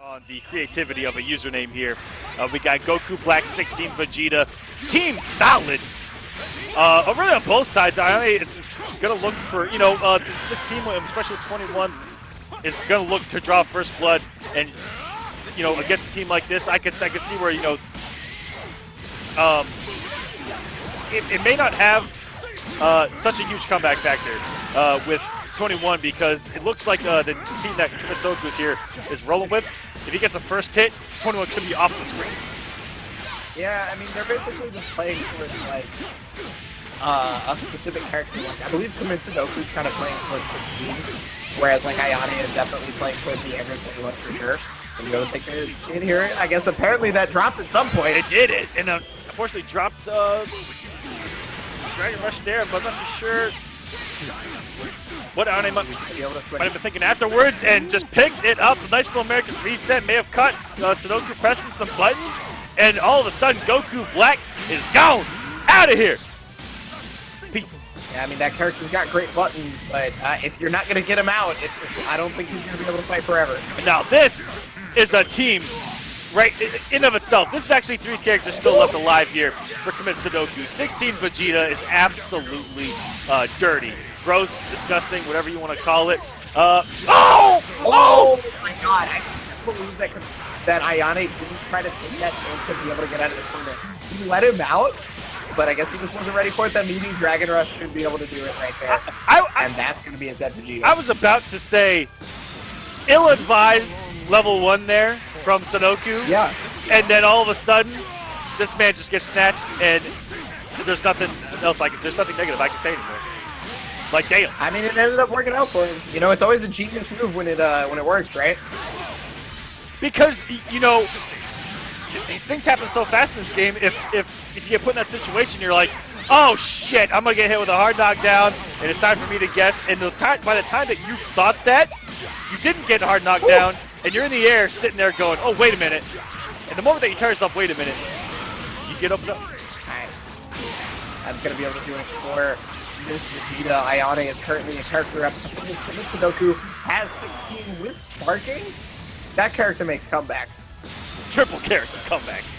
On the creativity of a username here. We got Goku, Black 16, Vegeta. Team solid. Really on both sides, Ayane is going to look for, this team, especially with 21, is going to look to draw first blood. And, against a team like this, I could see where, it may not have such a huge comeback factor with 21 because it looks like the team that CommitSudoku is here is rolling with. If he gets a first hit, 21 could be off the screen. Yeah, I mean, they're basically just playing towards, like, a specific character. Like, I believe CommitSudoku is kind of playing towards 16, whereas, like, Ayane is definitely playing towards the average 21 for sure. And you go take the in here. I guess apparently that dropped at some point. It did, and unfortunately dropped Dragon Rush there, but I'm not too sure what Ayane might have been thinking afterwards, and just picked it up. A nice little American reset, may have caught Sudoku pressing some buttons, and all of a sudden Goku Black is gone, out of here. Peace. Yeah, I mean, that character's got great buttons, but if you're not going to get him out, I don't think he's going to be able to fight forever. Now this is a team right in of itself. This is actually 3 characters still left alive here for CommitSudoku. 16 Vegeta is absolutely dirty. Gross, disgusting, whatever you want to call it. Oh My God! I can't believe that Ayane didn't try to take that chance to be able to get out of the corner. He let him out, but I guess he just wasn't ready for it. That meeting Dragon Rush should be able to do it right there. And that's going to be a dead Vegeta. I was about to say, ill-advised level 1 there from Sudoku. Yeah. And then all of a sudden, this man just gets snatched, and there's nothing else there's nothing negative I can say anymore. Like, damn. I mean, it ended up working out for him. It's always a genius move when it works, right? Because, things happen so fast in this game. If you get put in that situation, you're like, oh shit, I'm gonna get hit with a hard knockdown, and it's time for me to guess. And by the time that you thought that, you didn't get a hard knockdown, and you're in the air sitting there going, oh, wait a minute. And the moment that you tell yourself, wait a minute, you get up. Nice. That's gonna be able to do it for this Vegeta. Ayane is currently a character up. CommitSudoku has 16 with sparking. That character makes comebacks. Triple character comebacks.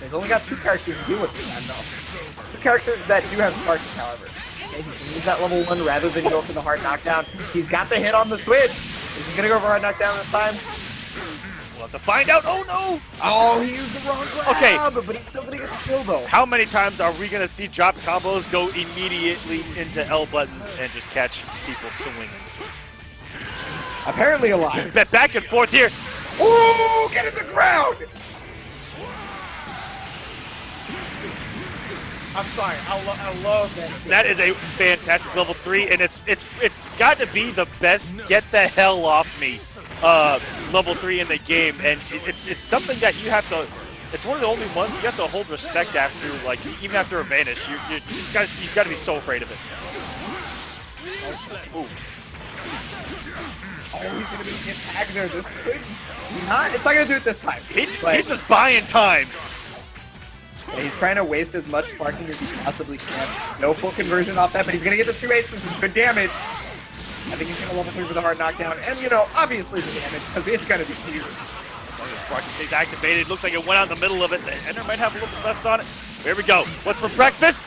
He's only got 2 characters to deal with this time, though. 2 characters that do have sparking, however. Okay, he can use that level 1 rather than go for the hard knockdown. He's got the hit on the switch. Is he gonna go for hard knockdown this time? We'll have to find out. Oh no! Oh, he used the wrong grab. Okay, but he's still gonna get the kill though. How many times are we gonna see drop combos go immediately into L buttons and just catch people swinging? Apparently a lot. Back and forth here. Ooh, get in the ground! I'm sorry, I love that. That is a fantastic level 3, and it's got to be the best get the hell off me level 3 in the game, and it's something that you have to. It's one of the only ones you have to hold respect after, like even after a vanish. You've got to be so afraid of it. Ooh. Oh, he's gonna be in tags there. This could not. It's not gonna do it this time. He's just buying time. Yeah, he's trying to waste as much sparking as he possibly can. No full conversion off that, but he's gonna get the 2H. This is good damage. I think he's gonna level 3 for the hard knockdown, and obviously the damage because it's gonna be huge. As long as sparking stays activated, looks like it went out in the middle of it. The Ender might have a little bit less on it. Here we go. What's for breakfast?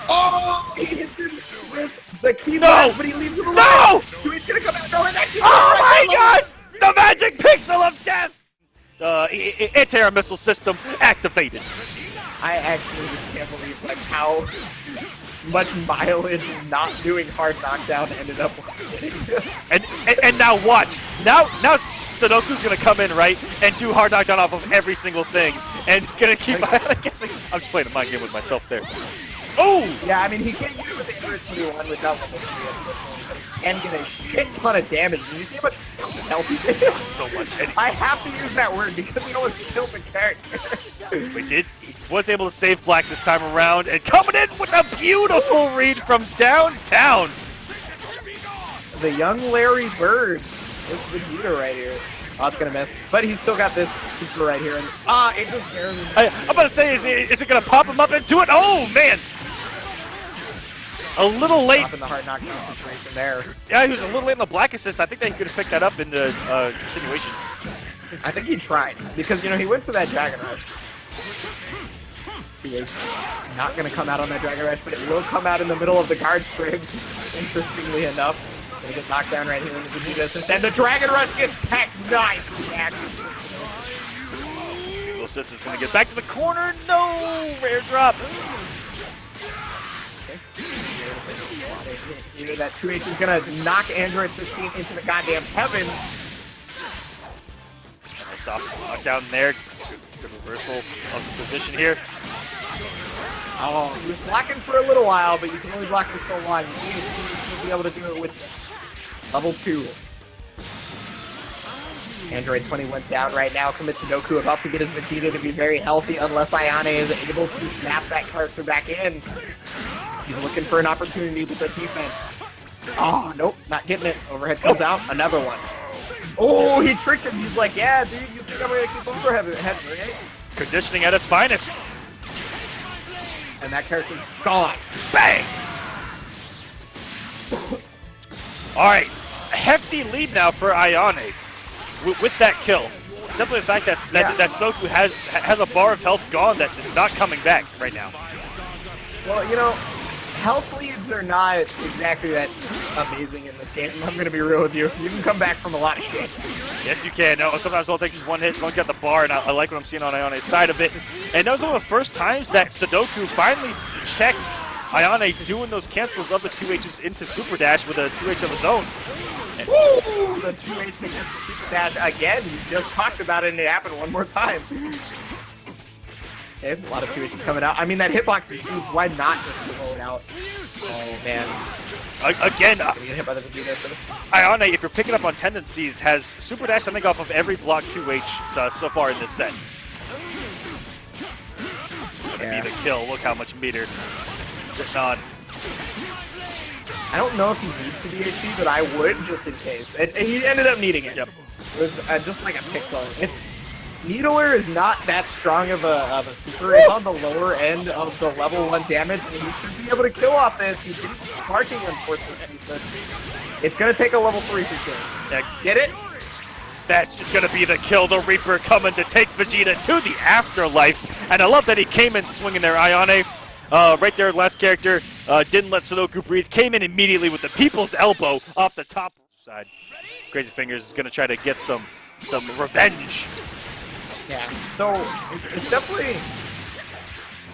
Oh, he hit him with the key blast, but he leaves him alone. No! He's gonna come out. No, and that oh my gosh! The magic pixel of death! Anti-air missile system activated. I actually just can't believe how much mileage not doing hard knockdown ended up getting. and now watch. Now Sudoku's gonna come in right and do hard knockdown off of every single thing and gonna keep. I'm just playing a mind game with myself there. Oh! Yeah, I mean he can't get it with the Ender 21 without level 3, and get a shit ton of damage. Did you see how much health he did? So much. I have to use that word because he almost killed the character. We did. He was able to save Black this time around, and coming in with a beautiful read from downtown. The young Larry Bird. This Vegeta right here. Oh, it's gonna miss, but he's still got this super right here. And it just barely. I'm about to say, is it gonna pop him up into it? Oh man! A little late. In the hard knockdown situation there. Yeah, he was a little late in the black assist. I think that he could have picked that up in the continuation. I think he tried, because, you know, he went for that Dragon Rush. Not going to come out on that Dragon Rush, but it will come out in the middle of the guard string, interestingly enough. Going to get knocked down right here in the Vegeta assist, and the Dragon Rush gets teched. Nice reaction. Little assist is going to get back to the corner. No! Rare drop. Either that 2H is going to knock Android 16 into the goddamn heavens. Nice soft knockdown there. Good reversal of the position here. Oh, he was blocking for a little while, but you can only block for so long. You need to be able to do it with level 2. Android 20 went down right now. CommitSudoku about to get his Vegeta to be very healthy unless Ayane is able to snap that character back in. He's looking for an opportunity with the defense. Oh, nope, not getting it. Overhead comes out, another one. Oh, he tricked him. He's like, yeah, dude, you think I'm going to keep overhead, right? Conditioning at its finest. And that character's gone. Bang! All right, hefty lead now for Ayane with that kill. Simply the fact that Sudoku has a bar of health gone that is not coming back right now. Well, you know, health leads are not exactly that amazing in this game. I'm going to be real with you. You can come back from a lot of shit. Yes, you can. No, sometimes all it takes is one hit. Someone got the bar, and I like what I'm seeing on Ayane's side of it. And that was one of the first times that Sudoku finally checked Ayane doing those cancels of the 2Hs into Super Dash with a 2H of his own. Woo! The 2H against the Super Dash again. You just talked about it, and it happened one more time. Okay, a lot of 2Hs coming out. I mean, that hitbox is huge. Why not just blow it out? Oh, man. Again, Get hit by the Vegeta. Ayane, if you're picking up on tendencies, has Super Dash, I think, off of every block 2H so far in this set. Gonna be the kill. Look how much meter sitting on. I don't know if he needs to be HD, but I would just in case. And he ended up needing it. Yep. It was just like a pixel. Needler is not that strong of a super. It's on the lower end of the level 1 damage, and he should be able to kill off this. He's getting sparking, unfortunately, so it's going to take a level 3 for kills. Yeah. Get it? That's just going to be the kill. The Reaper coming to take Vegeta to the afterlife. And I love that he came in swinging there. Ayane, right there, last character, didn't let Sudoku breathe. Came in immediately with the people's elbow off the top side. Crazy Fingers is going to try to get some revenge. Yeah, so it's definitely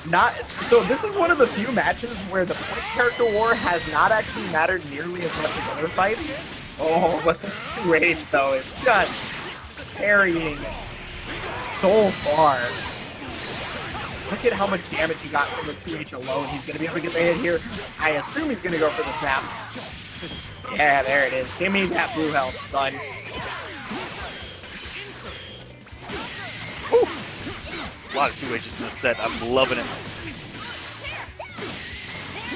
not. So this is one of the few matches where the point character war has not actually mattered nearly as much as other fights. Oh, but this 2H though is just carrying so far. Look at how much damage he got from the 2H alone. He's going to be able to get the hit here. I assume he's going to go for the snap. Yeah, there it is. Give me that blue health, son. Woo. A lot of 2Hs in this set. I'm loving it.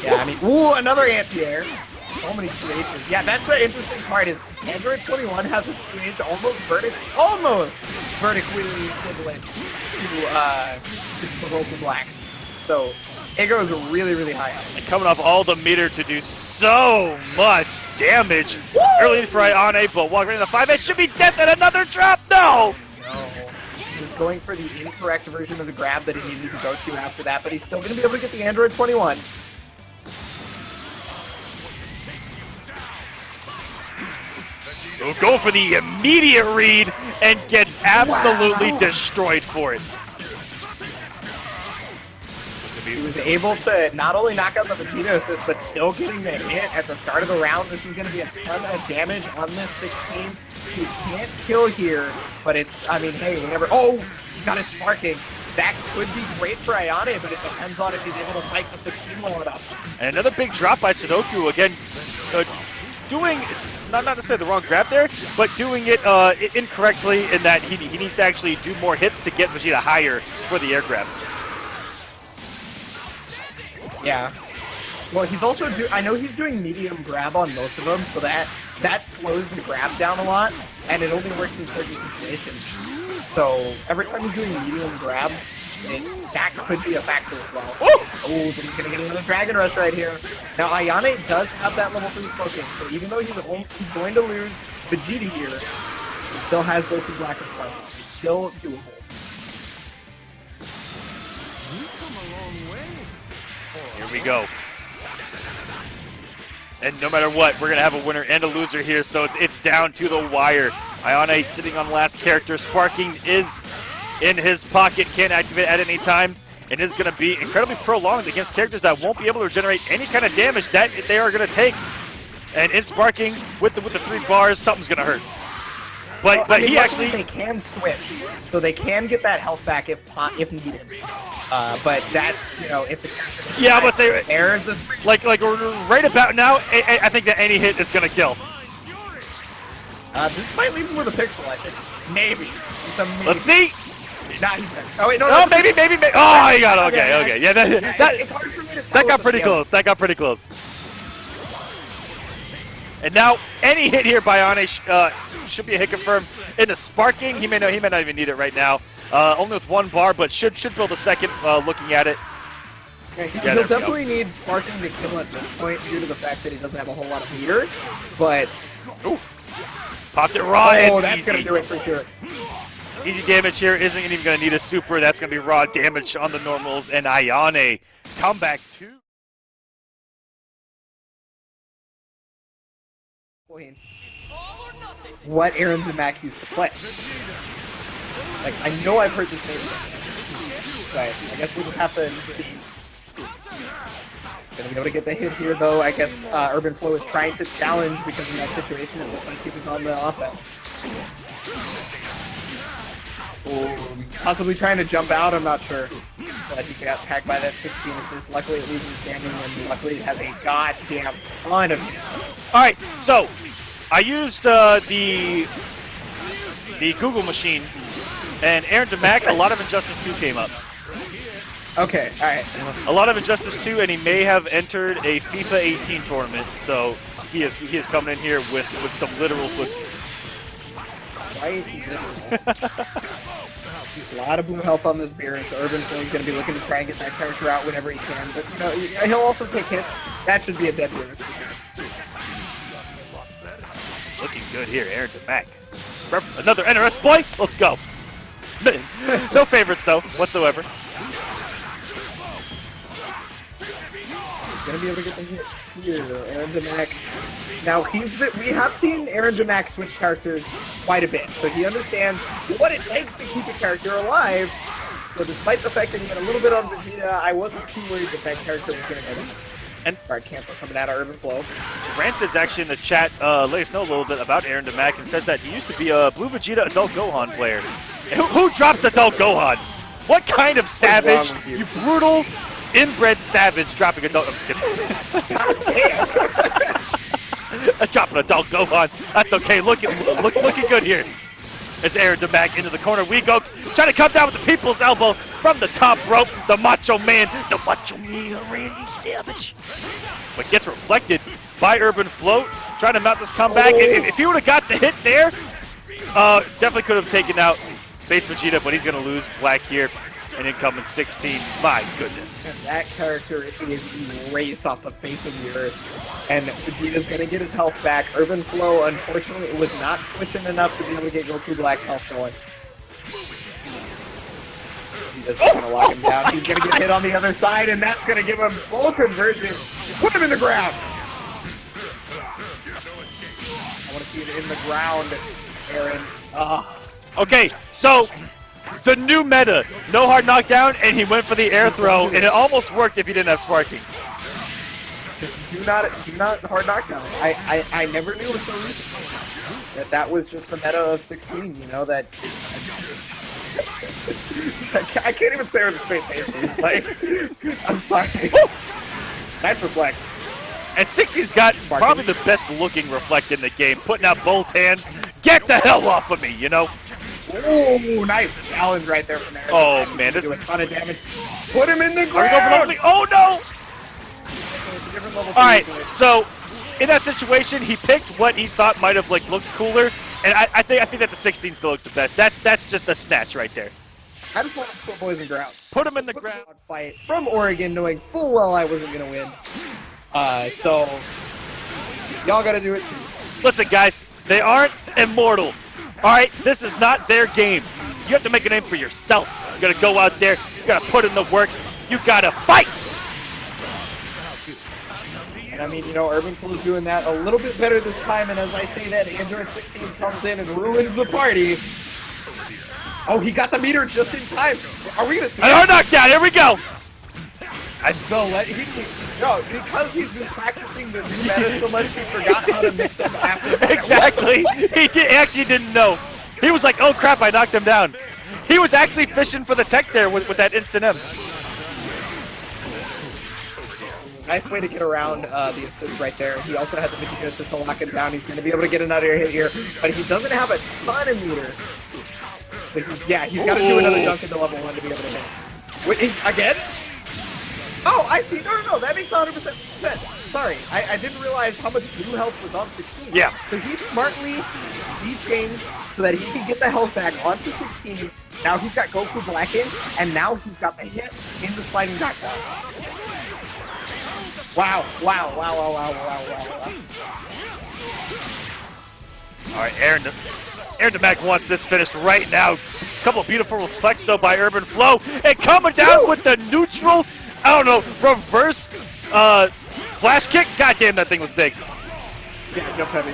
Yeah, I mean, ooh, another anti-air. So many 2Hs. Yeah, that's the interesting part is Android 21 has a 2H almost vertically equivalent to the Broken Blacks. So it goes really, really high up. And coming off all the meter to do so much damage. Woo! Early for Ayane, but walking into the 5H should be death and another drop. No! No. He was going for the incorrect version of the grab that he needed to go to after that, but he's still going to be able to get the Android 21. Go for the immediate read and gets absolutely destroyed for it. He was able to not only knock out the Vegeta assist, but still getting the hit at the start of the round. This is going to be a ton of damage on this 16. He can't kill here, but it's, I mean, hey, whenever, oh, he got his sparking. That could be great for Ayane, but it depends on if he's able to fight the 16 well enough. And another big drop by Sudoku, again, doing, it's not necessarily the wrong grab there, but doing it incorrectly in that he needs to actually do more hits to get Vegeta higher for the air grab. Yeah. Well, he's also I know he's doing medium grab on most of them, so that slows the grab down a lot, and it only works in certain situations. So every time he's doing medium grab, that could be a factor as well. Oh, but he's going to get another Dragon Rush right here. Now, Ayane does have that level 3 smoking, so even though he's going to lose Vegeta here, he still has Goku Black and Spark. It's still doable. here we go. And no matter what, we're going to have a winner and a loser here, so it's down to the wire. Ayane sitting on last character. Sparking is in his pocket, can't activate at any time, and is going to be incredibly prolonged against characters that won't be able to generate any kind of damage that they are going to take. And in Sparking, with the 3 bars, something's going to hurt. But I mean, he actually... They can switch, so they can get that health back if needed. But that's, you know, if the character... Yeah, I'm going to say... There's the... Like right about now, I think that any hit is going to kill. This might leave him with a pixel, I think. Maybe. Let's see. Nah, he's there. Oh, wait, no. Oh, maybe. Oh, he got it. Okay. Yeah, it's hard for me to tell that got pretty close. That got pretty close. And now, any hit here by Ayane should be a hit confirmed into Sparking. He may not even need it right now. Only with 1 bar, but should build a second looking at it. Yeah, he'll definitely need Sparking to kill at this point due to the fact that he doesn't have a whole lot of meters, but... Ooh. Popped it raw and that's easy. going to do it for sure. Easy damage here. Isn't even going to need a super. That's going to be raw damage on the normals. And Ayane, comeback 2. Points. What Aarondamac used to play. Like, I know I've heard this name, but I guess we'll just have to see. Gonna be able to get the hit here, though. I guess UrbanFlow is trying to challenge because in that situation it looks like he was on the offense. Possibly trying to jump out, I'm not sure. But he got tagged by that 16 assist. Luckily it leaves him standing, and luckily it has a goddamn ton of hit. Alright, so I used the Google machine, and Aarondamac, a lot of Injustice 2 came up. Okay, alright. A lot of Injustice 2, and he may have entered a FIFA 18 tournament, so he is coming in here with some literal footsies. A lot of blue health on this Beerus. UrbanFlow is going to be looking to try and get that character out whenever he can, but you know, he'll also take hits. That should be a dead Beerus for sure. Looking good here, Aarondamac. Another NRS boy. Let's go. No favorites though whatsoever. Gonna be able to get the hit here, Aarondamac. Now we have seen Aarondamac switch characters quite a bit, so he understands what it takes to keep a character alive. So despite the fact that he had a little bit on Vegeta, I wasn't too worried that character was gonna get him. And guard cancel coming out of UrbanFlow. Rancid's actually in the chat, let us know a little bit about Aarondamac and says that he used to be a Blue Vegeta Adult Gohan player. Who drops Adult Gohan? What kind of savage, you brutal, inbred savage dropping Adult... I'm just kidding. God damn! Dropping Adult Gohan. That's okay. Looking good here. As Aarondamac into the corner we go. Trying to come down with the people's elbow from the top rope. The Macho Man, Randy Savage. But gets reflected by UrbanFlow. Trying to mount this comeback. If he would have got the hit there, definitely could have taken out base Vegeta, but he's going to lose Black here. And incoming 16. My goodness. And that character is erased off the face of the earth. And Vegeta's going to get his health back. UrbanFlow, unfortunately, was not switching enough to be able to get Goku Black's health going. He's going to lock him down. He's going to get hit on the other side, and that's going to give him full conversion. Put him in the ground. I want to see it in the ground, Aaron. Okay, so... the new meta, no hard knockdown, and he went for the air throw, and it almost worked if he didn't have Sparking. Do not hard knockdown. I never knew until recently that was just the meta of 16, you know, that... I can't even say it with a straight face. Like, I'm sorry. Nice reflect. And 16's got probably the best looking reflect in the game, putting out both hands. Get the hell off of me, you know? Oh, nice challenge right there from Aaron. Oh man, this is a ton of damage. Put him in the ground. Are we going for oh no! All right, so in that situation, he picked what he thought might have looked cooler, and I think that the 16 still looks the best. That's just a snatch right there. I just want to put boys in ground. Put him in the ground. Fight from Oregon, knowing full well I wasn't gonna win. So y'all gotta do it too. Listen, guys, they aren't immortal. All right, this is not their game. You have to make a name for yourself. You gotta go out there. You gotta put in the work. You gotta fight. And I mean, you know, UrbanFlow's doing that a little bit better this time. And as I say that, Android 16 comes in and ruins the party. Oh, he got the meter just in time. Are we gonna see? Another knockdown. Here we go. No, because he's been practicing the new meta so much, he forgot how to mix them after. Exactly. He actually didn't know. He was like, oh crap, I knocked him down. He was actually fishing for the tech there with that instant M. Nice way to get around the assist right there. He also had the Vegeta assist to lock him down. He's going to be able to get another hit here, but he doesn't have a ton of meter. So he's got to do another dunk into level 1 to be able to hit. Wait, again? Oh, I see. No. That makes 100% sense. Sorry, I didn't realize how much blue health was on 16. Yeah. So he smartly de-changed so that he can get the health back onto 16. Now he's got Goku Black in, and now he's got the hit in the sliding knockdown. Wow. All right, Aarondamac wants this finished right now. A couple of beautiful reflects, though, by UrbanFlow. And coming down with the neutral, I don't know, reverse flash kick. God damn, that thing was big. Yeah, jump heavy.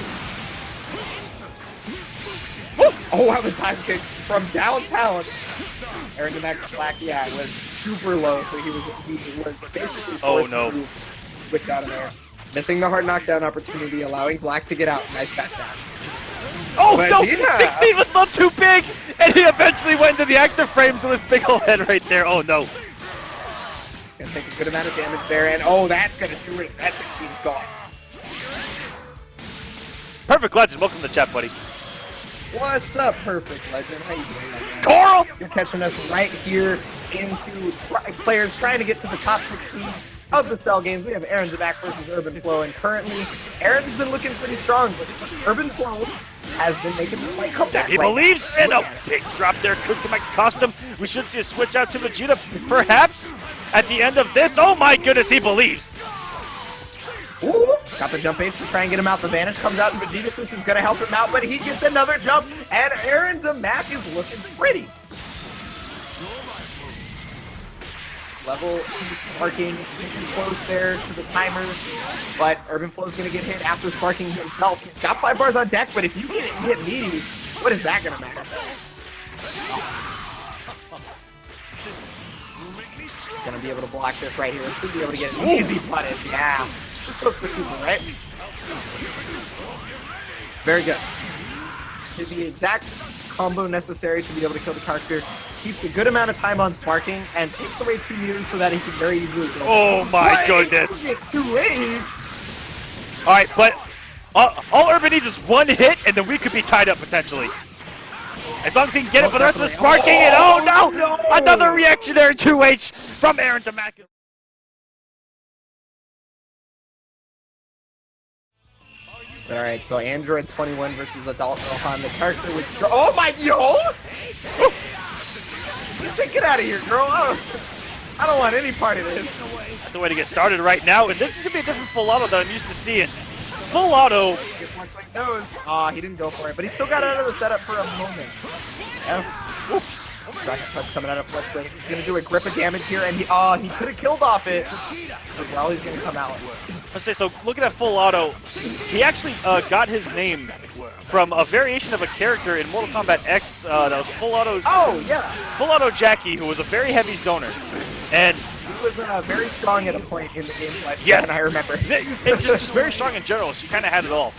Woo! Oh, wow, the time kick from downtown. Aarondamac's Black, was super low, so he was basically forced to switch out of there. Missing the hard knockdown opportunity, allowing Black to get out. Nice back dash. Oh, Vegeta. No! 16 was not too big, and he eventually went into the active frames with his big old head right there. Oh, no. Gonna take a good amount of damage there, and oh, that's gonna do it. That 16's gone. Perfect Legend, welcome to the chat, buddy. What's up, Perfect Legend? How you doing, man? Coral! You're catching us right here into players trying to get to the top 16 of the CeIIGames. We have Aarondamac versus UrbanFlow, and currently, Aaron's been looking pretty strong, but UrbanFlow has been making a slight comeback. He believes in a big drop there. Could come back to cost him. We should see a switch out to Vegeta, perhaps, at the end of this. Oh my goodness, he believes. Ooh, got the jump H to try and get him out. The vanish comes out, and Vegeta is going to help him out, but he gets another jump, and Aarondamac is looking pretty. Level sparking, close there to the timer, but UrbanFlow's going to get hit after sparking himself. He's got 5 bars on deck, but if you get hit me, what is that going to matter? Going to be able to block this right here. Should be able to get an easy punish. Yeah. Just goes for super, right? Very good. Did the exact combo necessary to be able to kill the character. Keeps a good amount of time on sparking and takes away 2 meters so that he can very easily go. Oh my goodness. Get 2H. Alright, but all Urban needs is 1 hit and then we could be tied up potentially. As long as he can get it for the rest of his sparking, and oh no! Another reactionary 2H from Aarondamac. Alright, so Android 21 versus Adult Gohan. The character with... Oh my... Get out of here, girl. I don't want any part of this. That's the way to get started right now, and this is going to be a different Fullauto that I'm used to seeing. Fullauto... Aw, he didn't go for it, but he still got out of the setup for a moment. Yeah. Dragon Punch coming out of FluxWaveZ. He's going to do a grip of damage here, and he could have killed off it. But well, he's going to come out. Let's say, so looking at Fullauto, he actually got his name from a variation of a character in Mortal Kombat X that was Fullauto. Oh, yeah. Fullauto Jackie, who was a very heavy zoner. And he was very strong at a point in the game's life. Yes. I remember. And just very strong in general. She kind of had it all.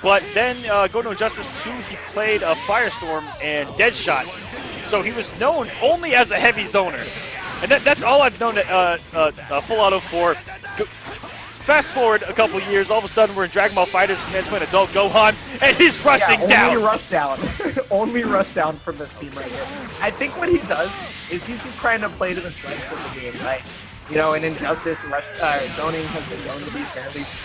But then going to Injustice 2, he played Firestorm and Deadshot. So he was known only as a heavy zoner. And that's all I've known Fullauto for. Fast forward a couple years, all of a sudden we're in Dragon Ball FighterZ, and man's playing Adult Gohan, and he's rushing down. Only rush down. Only rush down from this team right here. I think what he does is he's just trying to play to the strengths of the game, right? You know, in Injustice, zoning has been known to be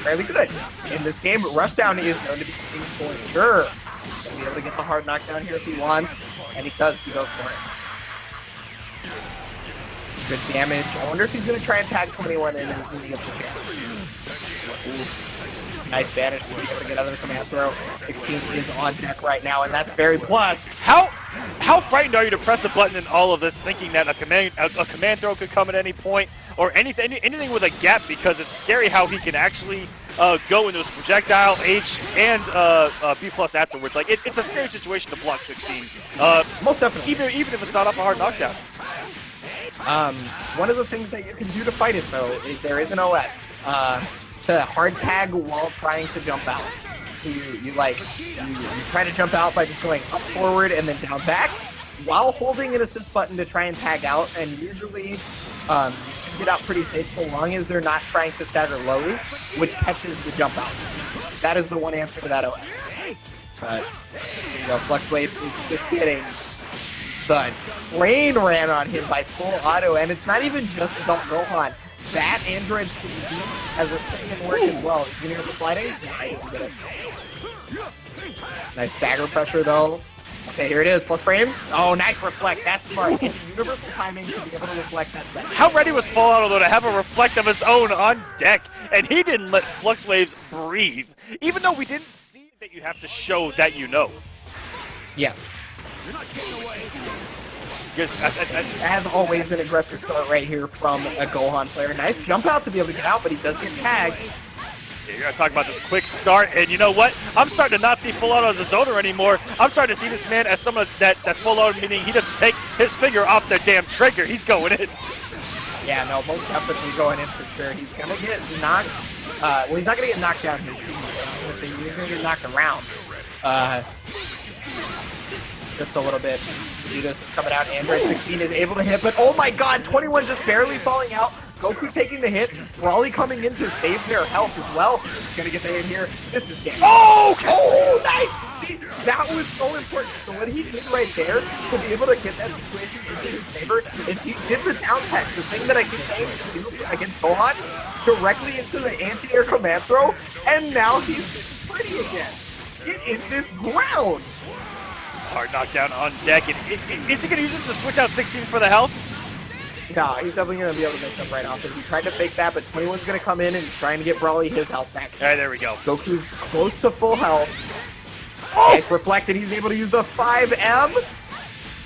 fairly good. In this game, rushdown is known to be king for sure. He's going to be able to get the hard knockdown here if he wants, and he does. He goes for it. Good damage. I wonder if he's going to try and tag 21 in when he gets the chance. Oof. Nice Spanish to be able to get out of the command throw. 16 is on deck right now, and that's very plus. How frightened are you to press a button in all of this, thinking that a command throw could come at any point, or anything with a gap, because it's scary how he can actually go into his projectile, H, and B plus afterwards. Like it's a scary situation to block 16. Most definitely. Even if it's not off a hard knockdown. One of the things that you can do to fight it, though, is there is an OS to hard tag while trying to jump out. So you try to jump out by just going up forward and then down back while holding an assist button to try and tag out, and usually you should get out pretty safe so long as they're not trying to stagger lows, which catches the jump out. That is the one answer to that OS. But FluxWave is just getting the train ran on him by Fullauto, and it's not even just about Gohan. That Android CD has a thing in work as well. Is he going to be sliding? I didn't get it. Nice stagger pressure, though. Okay, here it is. Plus frames. Oh, nice reflect. That's smart. It's universal timing to be able to reflect that second. How ready was Fullauto, though, to have a reflect of his own on deck? And he didn't let FluxWaveZ breathe. Even though we didn't see that you have to show that you know. Yes. Because as always, an aggressive start right here from a Gohan player. Nice jump out to be able to get out, but he does get tagged. Yeah, you're going to talk about this quick start, and you know what? I'm starting to not see Fullauto as a zoner anymore. I'm starting to see this man as someone that Fullauto, meaning he doesn't take his finger off the damn trigger. He's going in. Yeah, no, most definitely going in for sure. He's going to get knocked. Well, he's not going to get knocked down here. He's going to get knocked around. Just a little bit. Vegeta's is coming out. Android 16 is able to hit, but oh my god, 21 just barely falling out. Goku taking the hit. Brawly coming in to save their health as well. He's going to get the hit here. This is game. Oh, nice! See, that was so important. So what he did right there to be able to get that situation into his favor is he did the down tech, the thing that I keep saying to do against Gohan, directly into the anti-air command throw, and now he's sitting pretty again. Get in this ground! Hard knockdown on deck. And is he going to use this to switch out 16 for the health? No, he's definitely going to be able to mix up right off. He tried to fake that, but 21's going to come in and trying to get Brawly his health back. All right, there we go. Goku's close to full health. Oh! Nice reflected. He's able to use the 5M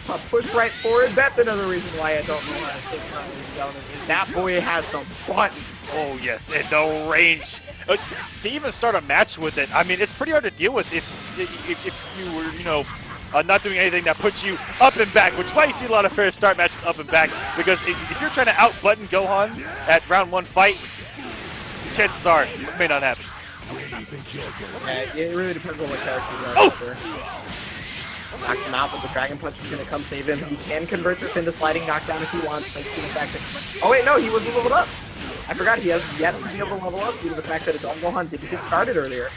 to push right forward. That's another reason why I don't know how to stay front. That boy has some buttons. Oh, yes, and the range. To even start a match with it, I mean, it's pretty hard to deal with if you were, you know, not doing anything that puts you up and back, which is why you see a lot of fair start matches up and back, because if you're trying to out-button Gohan at round one fight, chances are it may not happen. Yeah, it really depends on what character you are. Oh! For sure. Knocks him out, but the Dragon Punch is going to come save him. He can convert this into sliding knockdown if he wants, thanks to the fact that... Oh wait, no, he wasn't leveled up! I forgot he has yet to be able to level up due to the fact that Adult Gohan didn't get started earlier.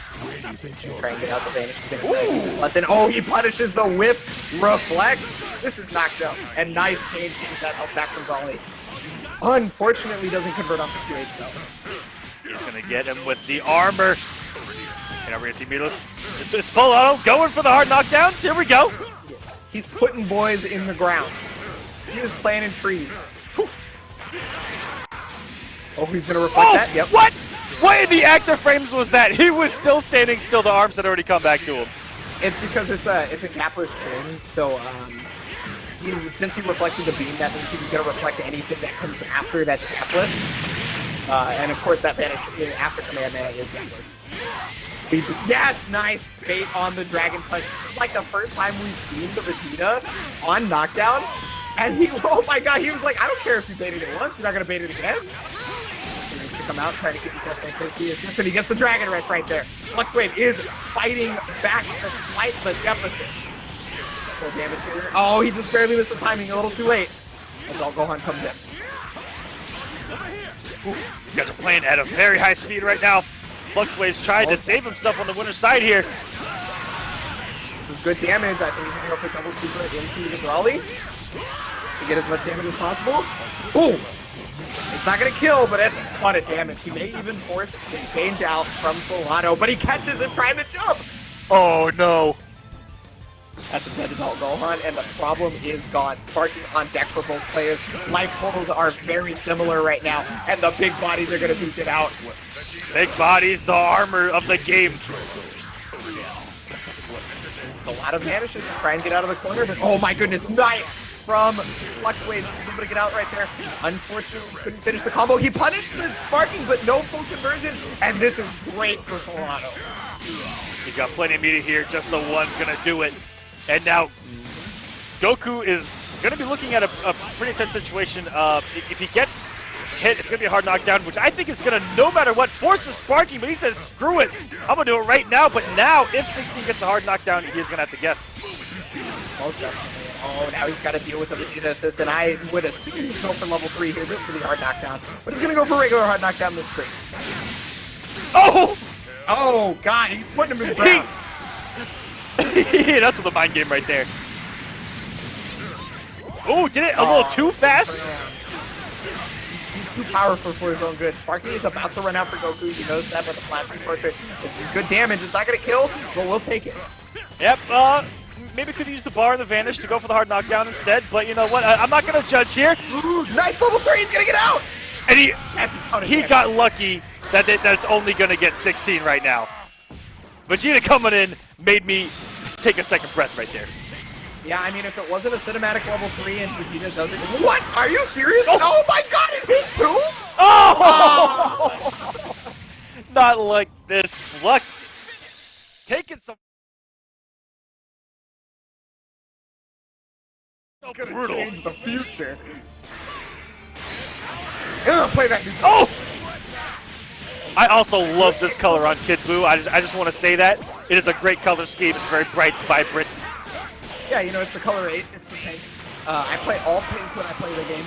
Try and get out the vanish. Listen, oh, he punishes the whiff reflect. This is knocked out. And nice change to get that health back from Brawly. Unfortunately, doesn't convert off the 2H though. He's going to get him with the armor. And we're going to see Beerus. This is Fullauto going for the hard knockdowns. Here we go. He's putting boys in the ground. He was playing in trees. Oh, he's going to reflect that? Yep. What? What in the active frames was that? He was still standing still. The arms had already come back to him. It's because it's a gapless string, so since he reflected the beam, that means he's going to reflect anything that comes after that's gapless. And of course, that vanish after command is gapless. Yes, nice bait on the Dragon Punch. This is like the first time we've seen the Vegeta on knockdown, and oh my god, he was like, I don't care if you baited it once, you're not going to bait it again. To come out, trying to get himself some 50 assists, and he gets the Dragon Rush right there. FluxWave is fighting back despite the deficit. Full damage here. Oh, he just barely missed the timing, a little too late. Adult Gohan comes in. Ooh, these guys are playing at a very high speed right now. FluxWave's trying to save himself on the winner's side here. This is good damage. I think he's going to go for double super into the Brawly to get as much damage as possible. Boom! It's not going to kill, but it's a ton of damage. He may even force the change out from Fullauto, but he catches him trying to jump. Oh, no. That's a dead adult Gohan, and the problem is gone. Sparking on deck for both players. Life totals are very similar right now, and the big bodies are going to duke it out. Big bodies, the armor of the game. It's a lot of vanishes to try and get out of the corner, but oh my goodness, nice! From FluxWaveZ, he's able to get out right there. Unfortunately, couldn't finish the combo. He punished the sparking, but no full conversion, and this is great for Fullauto. He's got plenty of meter here, just the one's gonna do it. And now, Goku is gonna be looking at a pretty intense situation. If he gets hit, it's gonna be a hard knockdown, which I think is gonna, no matter what, force the sparking, but he says, screw it, I'm gonna do it right now. But now, if 16 gets a hard knockdown, he is gonna have to guess. Most definitely. Oh, now he's got to deal with the Vegeta assist, and I would assume he'd go for level 3 here just for the hard knockdown. But he's going to go for regular hard knockdown move 3. Oh! Oh, God, he's putting him in the ground. That's with the mind game right there. Oh, did it a little too fast? He's too powerful for his own good. Sparky is about to run out for Goku. He knows that, but the flashing portrait, it's good damage. It's not going to kill, but we'll take it. Yep, maybe could use the bar and the vanish to go for the hard knockdown instead, but you know what? I'm not going to judge here. Ooh, nice level 3, he's going to get out! And That's a ton of he damage. got lucky that it's only going to get 16 right now. Vegeta coming in made me take a second breath right there. Yeah, I mean, if it wasn't a cinematic level 3 and Vegeta does it... What? Are you serious? Oh my God, it hit 2? Oh! Not like this. Flux taking some... So brutal. Change the future. Play that new. Oh! I also love this color on Kid Buu. I just want to say that. It is a great color scheme. It's very bright, vibrant. Yeah, you know, it's the color 8. It's the pink. I play all pink when I play the game.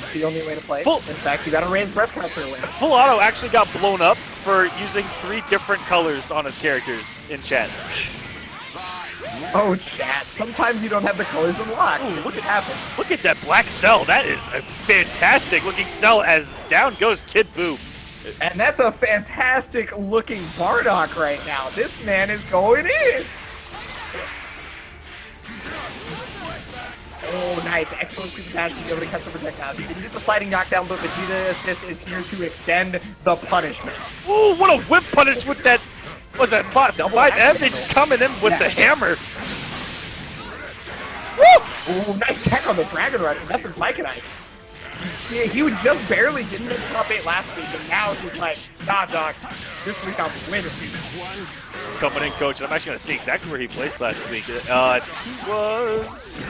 It's the only way to play. In fact, you got to raise breast count to win. Fullauto actually got blown up for using 3 different colors on his characters in chat. Oh, chat. Sometimes you don't have the colors unlocked. Ooh, look at happen. Look at that black cell. That is a fantastic looking cell as down goes Kid Buu. And that's a fantastic looking Bardock right now. This man is going in. Oh, nice. Excellent super dash to be able to catch some projectiles. He didn't get the sliding knockdown, but Vegeta assist is here to extend the punishment. Ooh, what a whip punish with that. Was that 5M? They just coming in with the hammer. Woo! Ooh, nice tech on the Dragon Rush. That's with Mikeand1ke. He would just barely get into the top 8 last week, and now he's like, nah, Doc, this week I'm winning. Coming in, coach. I'm actually going to see exactly where he placed last week. He was...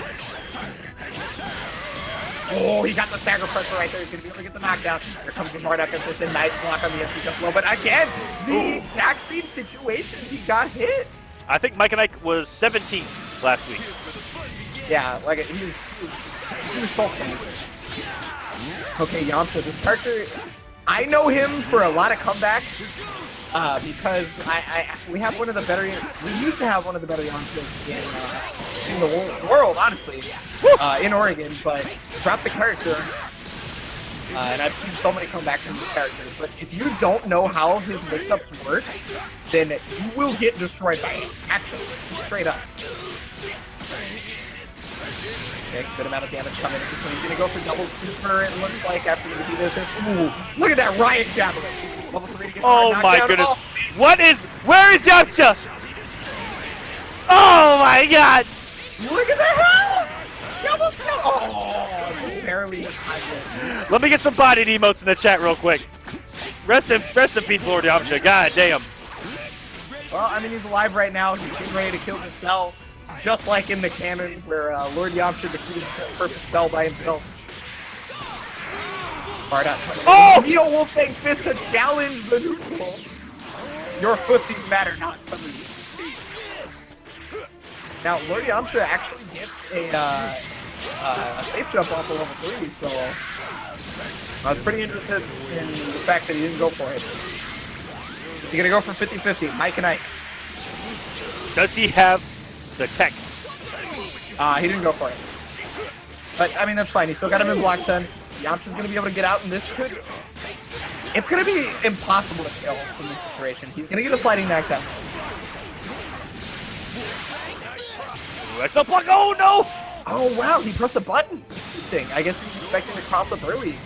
Oh, he got the stagger pressure right there. He's going to be able to get the knockdown. Here comes the Bardock assistant. Nice block on the empty jump flow. But again, the exact same situation. He got hit. I think Mikeand1ke was 17th last week. Yeah, like he was so close. Okay, Yamcha, this character, I know him for a lot of comebacks because we have one of the better, we used to have one of the better Yamchas in the world, honestly, in Oregon, but dropped the character, and I've seen so many comebacks from this character, but if you don't know how his mix-ups work, then you will get destroyed by it, actually, straight up. Okay, good amount of damage coming in, so he's gonna go for double super, it looks like, after the Vegeta assist. Ooh, look at that riot javelin! Level 3 to get oh my goodness. Oh. Where is Yamcha? Oh my god! Look at the hell! He almost killed, barely. Let me get some bodied emotes in the chat real quick. Rest in peace, Lord Yamcha, god damn. Well, I mean, he's alive right now, he's getting ready to kill himself. Just like in the canon where Lord Yamcha defeated Perfect Cell by himself. Bardock. Oh! Neo Wolfang Fist to challenge the neutral. Your footsies matter not to me. Now, Lord Yamcha actually gets a safe jump off of level 3, so I was pretty interested in the fact that he didn't go for it. Is he going to go for 50-50? Mikeand1ke. Does he have the tech? He didn't go for it. But, I mean, that's fine. He still got him in block stun. Yamcha's going to be able to get out, and this could... It's going to be impossible to kill from this situation. He's going to get a sliding knockdown. 2XL block. Oh, no! Oh, wow, he pressed a button. Interesting. I guess he was expecting to cross up early.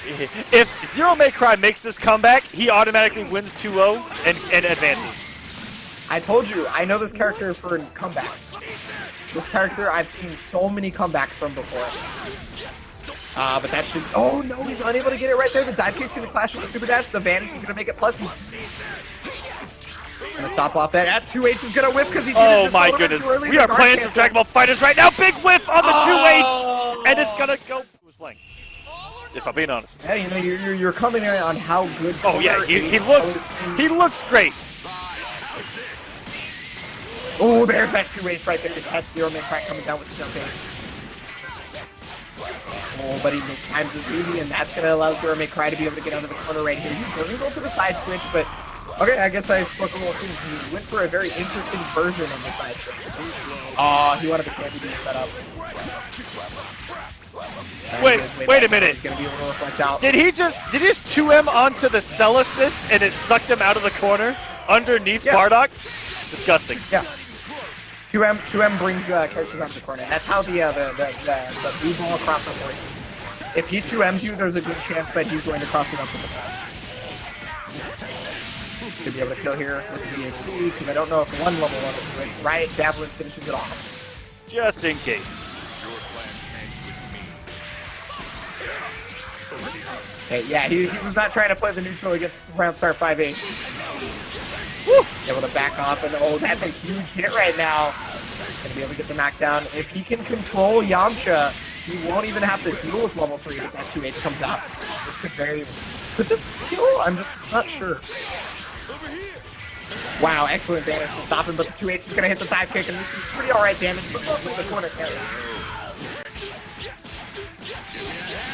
If ZeroMayCry makes this comeback, he automatically wins 2-0 and advances. I told you, I know this character for comebacks. This character, I've seen so many comebacks from before. But that should... Oh, no, he's unable to get it right there. The dive kick's going to clash with the super dash. The vanish is going to make it plus. Going to stop off that. At 2H is going to whiff because he's... Oh, my goodness. We are playing some Dragon Ball FighterZ right now. Big whiff on the 2H. And it's going to go... Who's playing? If I'm being honest. Yeah, you know, you're coming in on how good... Oh, yeah, he looks great. Oh, there's that 2H right there to catch ZeroMayCry coming down with the jump in. Oh, but he mistimes his beauty, and that's going to allow ZeroMayCry to be able to get out of the corner right here. He doesn't go for the side switch, but... Okay, I guess I spoke a little soon. He went for a very interesting version of the side switch. Oh, he wanted the candy being set up. Wait a minute. He's going to be able to reflect out. Did he just 2M onto the cell assist and it sucked him out of the corner underneath Bardock? Disgusting. Yeah. 2M brings characters onto the corner. That's how the blue ball cross up works. If he 2Ms you, there's a good chance that he's going to cross it up with the ball. Should be able to kill here with the DHC, because I don't know if one level one is right. Riot Javelin finishes it off. Just in case. Okay, yeah, he was not trying to play the neutral against round start 5-8. Woo! Able to back off, and oh, that's a huge hit right now. Gonna be able to get the knockdown. If he can control Yamcha, he won't even have to deal with level 3 if that 2H comes out. This could this kill? I'm just not sure. Wow, excellent damage to stop him, but the 2H is gonna hit the dive kick, and this is pretty alright damage, but mostly the corner carry.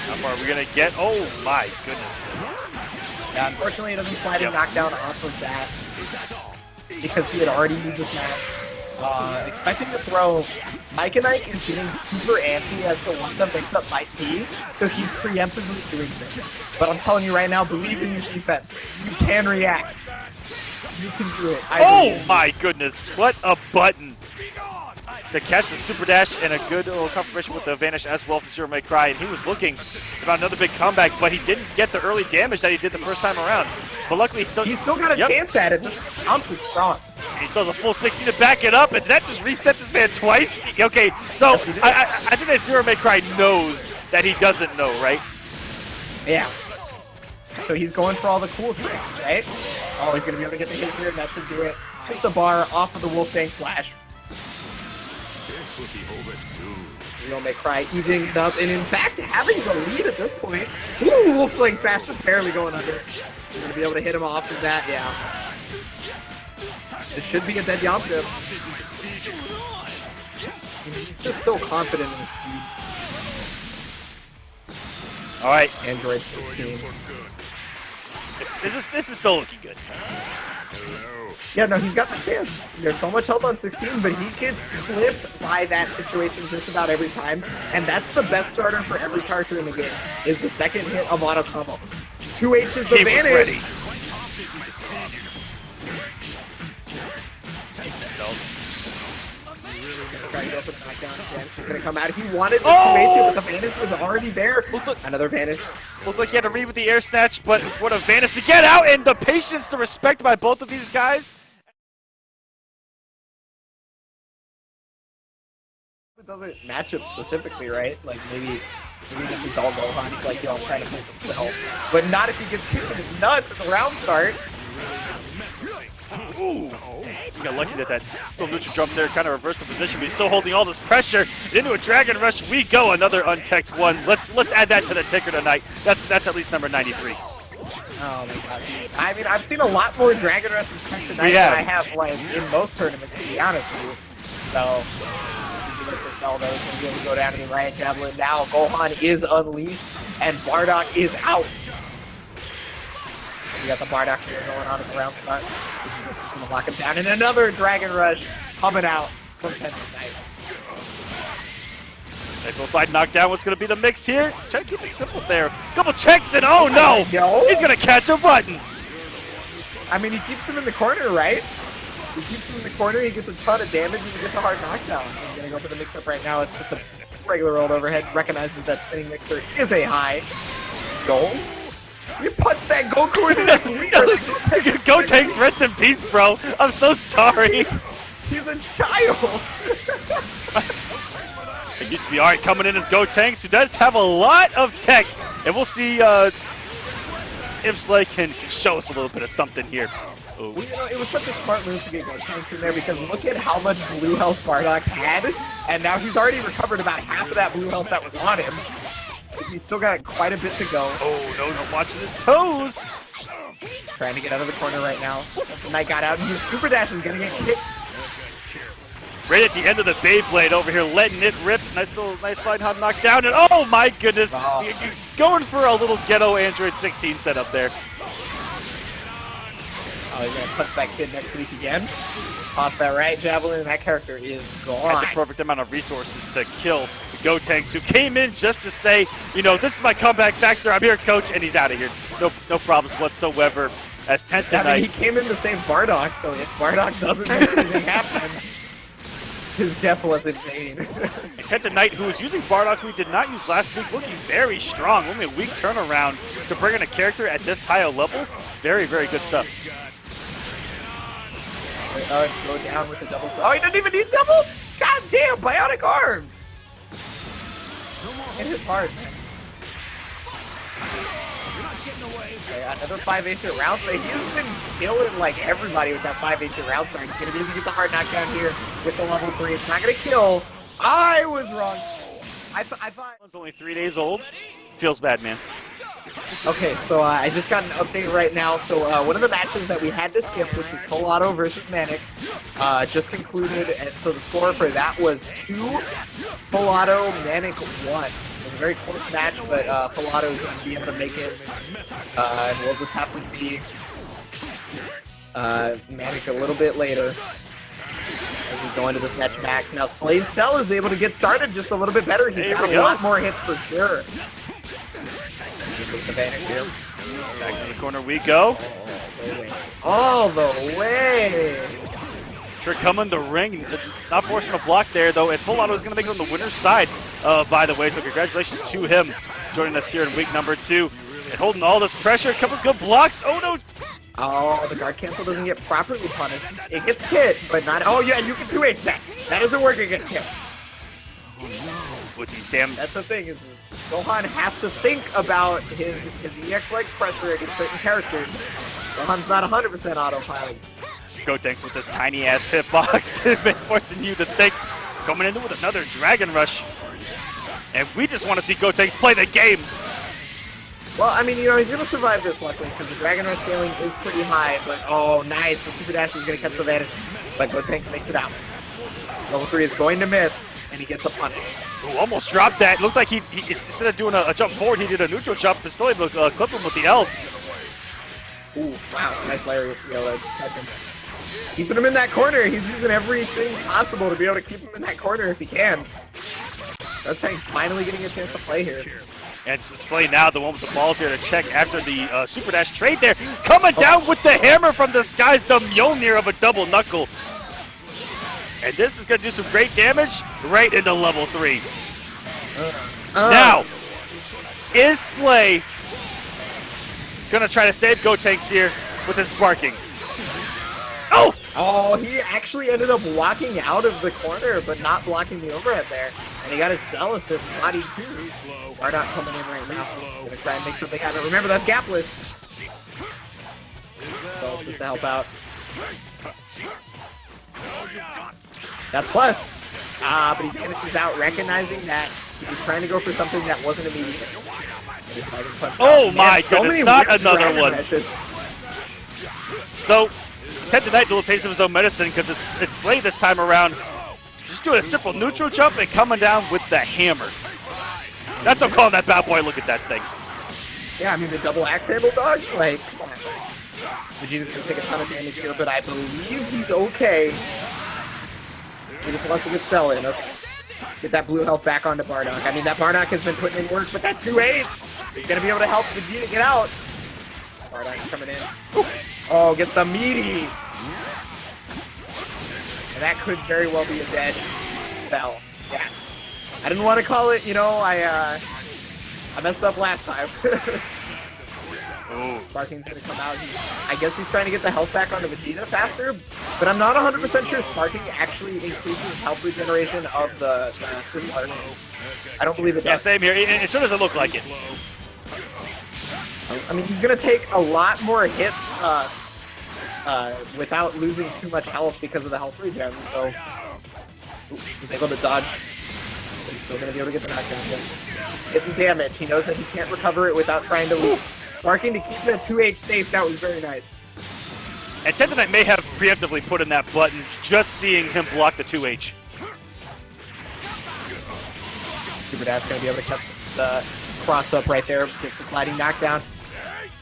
How far are we gonna get? Oh my goodness. Yeah, unfortunately, it doesn't slide a knockdown off of that because he had already used this match. Expecting to throw, Mikeand1ke is getting super antsy as to what the mix-up might be, so he's preemptively doing this. But I'm telling you right now, believe in your defense. You can react. You can do it. Oh my goodness, what a button. To catch the super dash and a good little confirmation with the vanish as well from ZeroMayCry, and he was looking about another big comeback, but he didn't get the early damage that he did the first time around. But luckily, he's still got a chance at it. This Yamcha's strong. And he still has a full 16 to back it up, and did that just reset this man twice? Okay, so I think that ZeroMayCry knows that he doesn't know, right? Yeah. So he's going for all the cool tricks, right? Oh, he's going to be able to get the hit here, and that should do it. Took the bar off of the Wolfgang Flash. This will be over soon. ZeroMayCry evening up, and in fact, having the lead at this point. Ooh, Wolfgang Flash just barely going under. We're going to be able to hit him off of that, yeah. This should be a dead Yamcha. He's just so confident in his speed. All right. Android 16. This is still looking good. Yeah, no, he's got some chance. There's so much health on 16, but he gets clipped by that situation just about every time. And that's the best starter for every character in the game, is the second hit of auto combo. 2H is the vanish. Ready. He's gonna come out. He wanted the 2H, but the vanish was already there. Another vanish. Looked like he had to read with the air snatch, but what a vanish to get out, and the patience to respect by both of these guys. It doesn't match up specifically, right? Like maybe it's a dull Gohan. He's like, yo, I'm trying to place himself. But not if he gets kicked in his nuts at the round start. Ooh. He got lucky that little neutral jump there kind of reversed the position, but he's still holding all this pressure. Into a Dragon Rush we go, another untech'd one. Let's add that to the ticker tonight. That's at least number 93. Oh my god. I mean, I've seen a lot more Dragon Rushes tonight than I have like in most tournaments, to be honest with you. So Zelda is going to be able to go down to the Riot Javelin now. Gohan is unleashed, and Bardock is out. We got the Bardock here going on at the round start. This is going to lock him down. And another Dragon Rush coming out from 10 tonight. Nice little slide knockdown. What's going to be the mix here? Try to keep it simple there. Couple checks and oh no! He's going to catch a button. I mean, he keeps him in the corner, right? He keeps him in the corner, he gets a ton of damage, and he gets a hard knockdown. He's gonna go for the mix-up right now. It's just a regular old overhead. Recognizes that spinning mixer is a high. Goal. You punch that Goku into next week. Gotenks, rest in peace, bro. I'm so sorry. He's a child. It used to be alright coming in as Gotenks, who does have a lot of tech. And we'll see if Slay can show us a little bit of something here. Well, you know, it was such a smart move to get Gotenks in there because look at how much blue health Bardock had, and now he's already recovered about half of that blue health that was on him. He's still got quite a bit to go. Oh, no, watching his toes. Trying to get out of the corner right now. The Knight got out, and his super dash is going to get kicked. Right at the end of the Beyblade over here, letting it rip. Nice slide hop knockdown, and oh my goodness. Going for a little ghetto Android 16 setup there. Oh, he's going to punch that kid next week again. Toss that right javelin, and that character is gone. Had the perfect amount of resources to kill the Gotenks, who came in just to say, you know, this is my comeback factor. I'm here, coach, and he's out of here. No problems whatsoever. As 10th tonight. I mean, he came in to save Bardock, so if Bardock doesn't make anything happen, his death was in vain. 10th Knight, who was using Bardock, who we did not use last week, looking very strong. Only a weak turnaround to bring in a character at this high a level. Very, very good stuff. Go down with the double. Oh, he doesn't even need double? God damn, bionic arm! It hits hard, man. Okay, another 5-8 round start. He's been killing like everybody with that 5-8 round start. He's gonna be able to get the hard knockdown here with the level 3. It's not gonna kill. I was wrong. I thought It's only 3 days old. Feels bad, man. Okay, so I just got an update right now. So one of the matches that we had to skip, which was Fullauto versus Manic, just concluded, and so the score for that was 2, Fullauto, Manic 1. It was a very close match, but Fullauto is going to be able to make it, and we'll just have to see Manic a little bit later as we go into this match back. Now Slay's Cell is able to get started just a little bit better. He's got a lot more hits for sure. Back in the corner we go. All the way. Trick coming the ring. Not forcing a block there, though. And Fullauto is going to make it on the winner's side, by the way. So congratulations to him joining us here in week number 2. And holding all this pressure. A couple good blocks. Oh, no. Oh, the guard cancel doesn't get properly punished. It gets hit, but not... Oh, yeah, you can 2H that. That doesn't work against him. Oh, no. With these damn... That's the thing, is Gohan has to think about his EX legs pressure against certain characters. Gohan's not 100% autopilot. Gotenks with this tiny-ass hitbox has been forcing you to think. Coming into with another Dragon Rush. And we just want to see Gotenks play the game. Well, I mean, you know, he's going to survive this, luckily, because the Dragon Rush scaling is pretty high. But, oh, nice. The Super Dash is going to catch the advantage. But Gotenks makes it out. Level 3 is going to miss, and he gets a punish. Ooh, almost dropped that. Looked like he instead of doing a jump forward, he did a neutral jump, but still able to clip him with the L's. Ooh, wow. Nice lariat to be able to catch him. Keeping him in that corner. He's using everything possible to be able to keep him in that corner if he can. Gotenks finally getting a chance to play here. And Slay now, the one with the balls there to check after the Super Dash trade there. Coming down with the hammer from the skies, the Mjolnir of a double knuckle. And this is going to do some great damage right into level 3. Now, is Slay going to try to save Gotenks here with his sparking? Oh! Oh, he actually ended up walking out of the corner, but not blocking the overhead there. And he got his cell assist body too. Bardock coming in right now. Gonna try and make something out of it. Remember, that's gapless. Cell assist to help out. That's plus. But he finishes out recognizing that he was trying to go for something that wasn't immediate. Oh my goodness, not another one. So, 10th Knight, a little taste of his own medicine because it's Slay this time around. Just doing a simple neutral jump and coming down with the hammer. That's what I'm calling that bad boy. Look at that thing. Yeah, I mean, the double axe handle dodge, like, come on. Vegeta's going to take a ton of damage here, but I believe he's okay. He just wants to get Cell in. Okay. Get that blue health back onto Bardock. I mean, that Bardock has been putting in work, but that 2-8, he's going to be able to help Vegeta get out. Bardock's coming in. Oh, gets the meaty. And that could very well be a dead spell. Yes. I didn't want to call it, you know, I messed up last time. Sparking's gonna come out. I guess he's trying to get the health back onto Vegeta faster, but I'm not 100% sure Sparking actually increases health regeneration of the system. I don't believe it does. Yeah, same here. It sure doesn't look like it. I mean, he's gonna take a lot more hits without losing too much health because of the health regen, so he's able to dodge. But he's still gonna be able to get the knockdown. Hitting damage. He knows that he can't recover it without trying to lose. Sparking to keep that 2H safe, that was very nice. And Tendonite may have preemptively put in that button, just seeing him block the 2H. Super Dash gonna be able to catch the cross up right there, gets the sliding knockdown.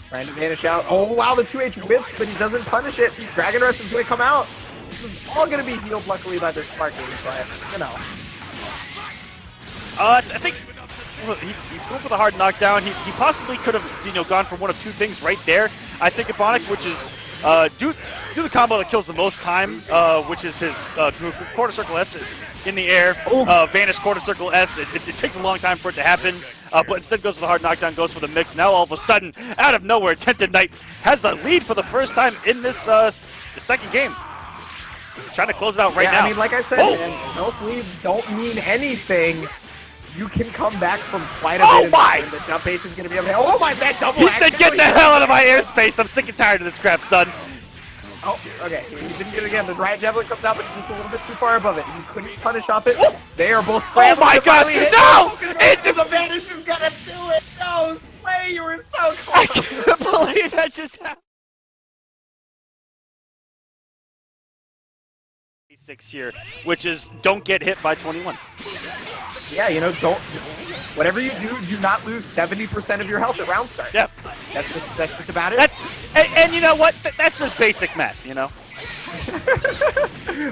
Trying to vanish out. Oh wow, the 2H whips, but he doesn't punish it. Dragon Rush is gonna come out. This is all gonna be healed luckily by this Sparking, but you know. I think he's going for the hard knockdown. He possibly could have gone for one of two things right there. I think Ebonic, which is do the combo that kills the most time, which is his quarter circle S in the air, vanish quarter circle S. It takes a long time for it to happen, but instead goes for the hard knockdown, goes for the mix. Now all of a sudden, out of nowhere, Tendonite has the lead for the first time in this the second game. Trying to close it out right now. I mean, like I said, man, those leads don't mean anything. You can come back from quite a bit. Oh my! And the jump H is going to be able to... Oh my, that double He said, get the hell out of my airspace. I'm sick and tired of this crap, son. Oh, okay. He didn't get it again. The Riot Javelin comes out, but he's just a little bit too far above it. He couldn't punish off it. They are both scrambling. Oh my gosh, no! Into the Vanish is going to do it. No, Slay, you were so close. I can't believe that just happened. 6 here, which is don't get hit by 21. Yeah, you know, whatever you do not lose 70% of your health at round start. Yeah, that's just about it. And you know what? That's just basic math, you know.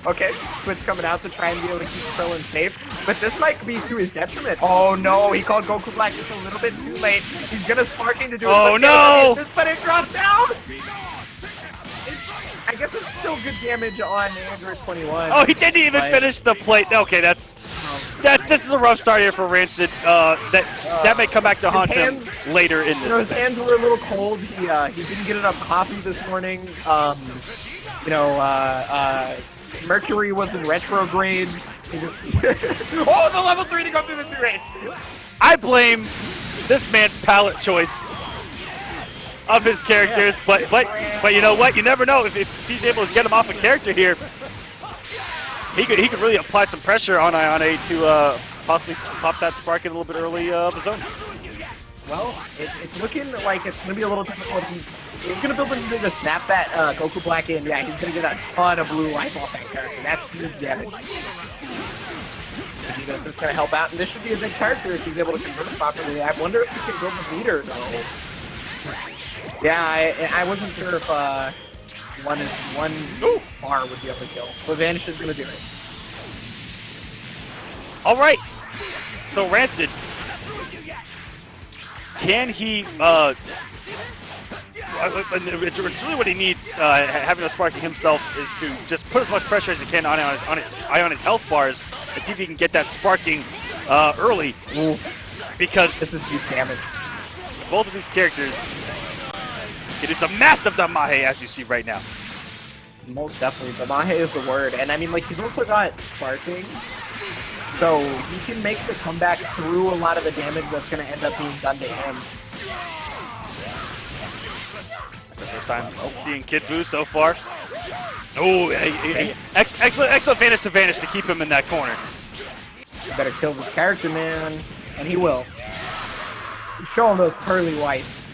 Okay, Switch coming out to try and be able to keep Krillin safe, but this might be to his detriment. Oh no, he called Goku Black just a little bit too late. He's gonna Sparking to do it. Oh no! But it dropped down. I guess it's still good damage on Android 21. Oh, he didn't even finish the plate. Okay, this is a rough start here for Rancid. That may come back to haunt him later in this. His hands were a little cold. He didn't get enough coffee this morning. Mercury was in retrograde. He just oh, the level 3 to go through the 2H. I blame this man's palette choice of his characters, but you know what? You never know if he's able to get him off a character here. He could really apply some pressure on Ayane to possibly pop that Spark in a little bit early of the zone. Well, it's looking like it's going to be a little difficult. He's going to build a to snap that Goku Black in. Yeah, he's going to get a ton of blue life off that character. That's huge damage. This is going to help out, and this should be a big character if he's able to convert properly. I wonder if he can build a meter, though. Yeah, I wasn't sure if one spar would be able to kill. But Vanish is going to do it. All right. So Rancid, can he? It's really what he needs. Having a Sparking himself is to just put as much pressure as he can on his health bars and see if he can get that Sparking early. Oof. Because this is huge damage. Both of these characters can do some massive damahe, as you see right now. Most definitely. Damahe is the word. And I mean, like, he's also got Sparking, so he can make the comeback through a lot of the damage that's going to end up being done to him. That's the first time seeing Kid Buu so far. Oh, excellent vanish to keep him in that corner. You better kill this character, man. And he will. Show him those pearly whites.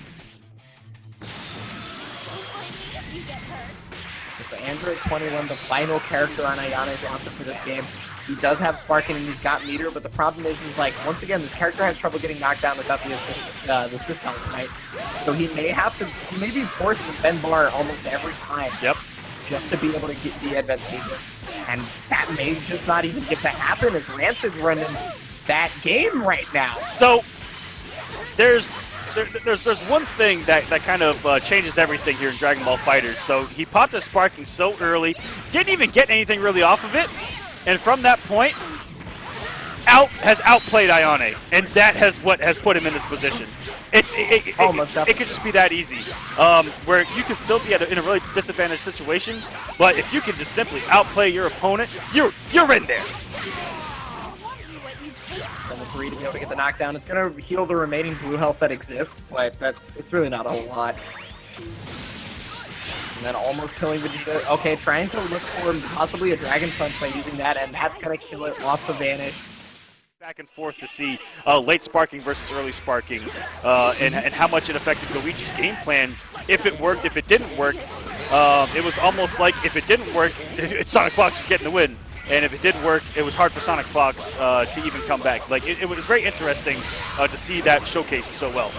So Android 21, the final character on Ayane's roster for this game. He does have Sparking and he's got meter, but the problem is like, once again, this character has trouble getting knocked down without the assist health, right? So he may be forced to spend bar almost every time. Yep. Just to be able to get the advantageous. And that may just not even get to happen as Rancid's running that game right now. So there's there's one thing that kind of changes everything here in Dragon Ball FighterZ. So he popped his sparking so early, didn't even get anything really off of it, and from that point, has outplayed Ayane, and that has what has put him in this position. It could just be that easy, where you can still be in a really disadvantaged situation, but if you can just simply outplay your opponent, you're in there. 7-3 to be able to get the knockdown. It's going to heal the remaining blue health that exists, but it's really not a whole lot. And then almost killing Vegeta. Okay, trying to look for possibly a Dragon Punch by using that, and that's going to kill it off the Vanish. Back and forth to see late sparking versus early sparking, and how much it affected Goichi's game plan. If it worked, if it didn't work, it was almost like if it didn't work, Sonic Fox was getting the win. And if it did work, it was hard for Sonic Fox to even come back. Like it was very interesting to see that showcased so well.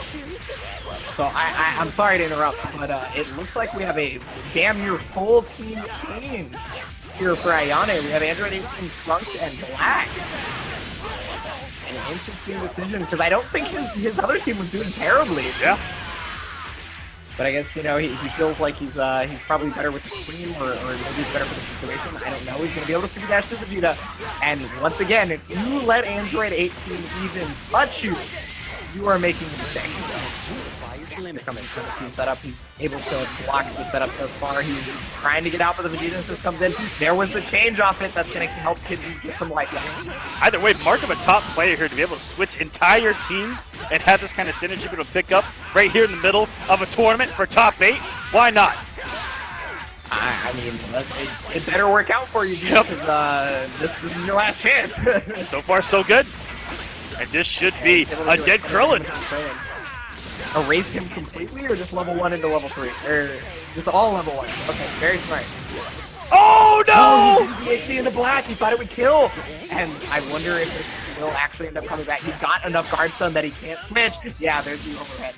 So I'm sorry to interrupt, but it looks like we have a damn near full team change here for Ayane. We have Android 18, Trunks, and Black. An interesting decision because I don't think his other team was doing terribly. Yeah. But I guess, you know, he feels like he's probably better with his team, or maybe he's better for the situation. I don't know. He's going to be able to super dash through Vegeta. And once again, if you let Android 18 even touch you, you are making a mistake. Becoming 17 setup. He's able to block the setup thus far. He's trying to get out, but the Vegeta just comes in. There was the change off it. That's going to help Kid get some life back. Either way, mark of a top player here to be able to switch entire teams and have this kind of synergy be able to pick up right here in the middle of a tournament for top 8. Why not? I mean, it better work out for you, dude, because this is your last chance. So far, so good. And this should be a dead Krillin. Erase him completely, or just level 1 into level 3? Or just all level 1? Okay, very smart. Oh no! Oh, he DHC into Black. He thought it would kill. And I wonder if this will actually end up coming back. He's got enough guard stun that he can't switch. Yeah, there's the overhead.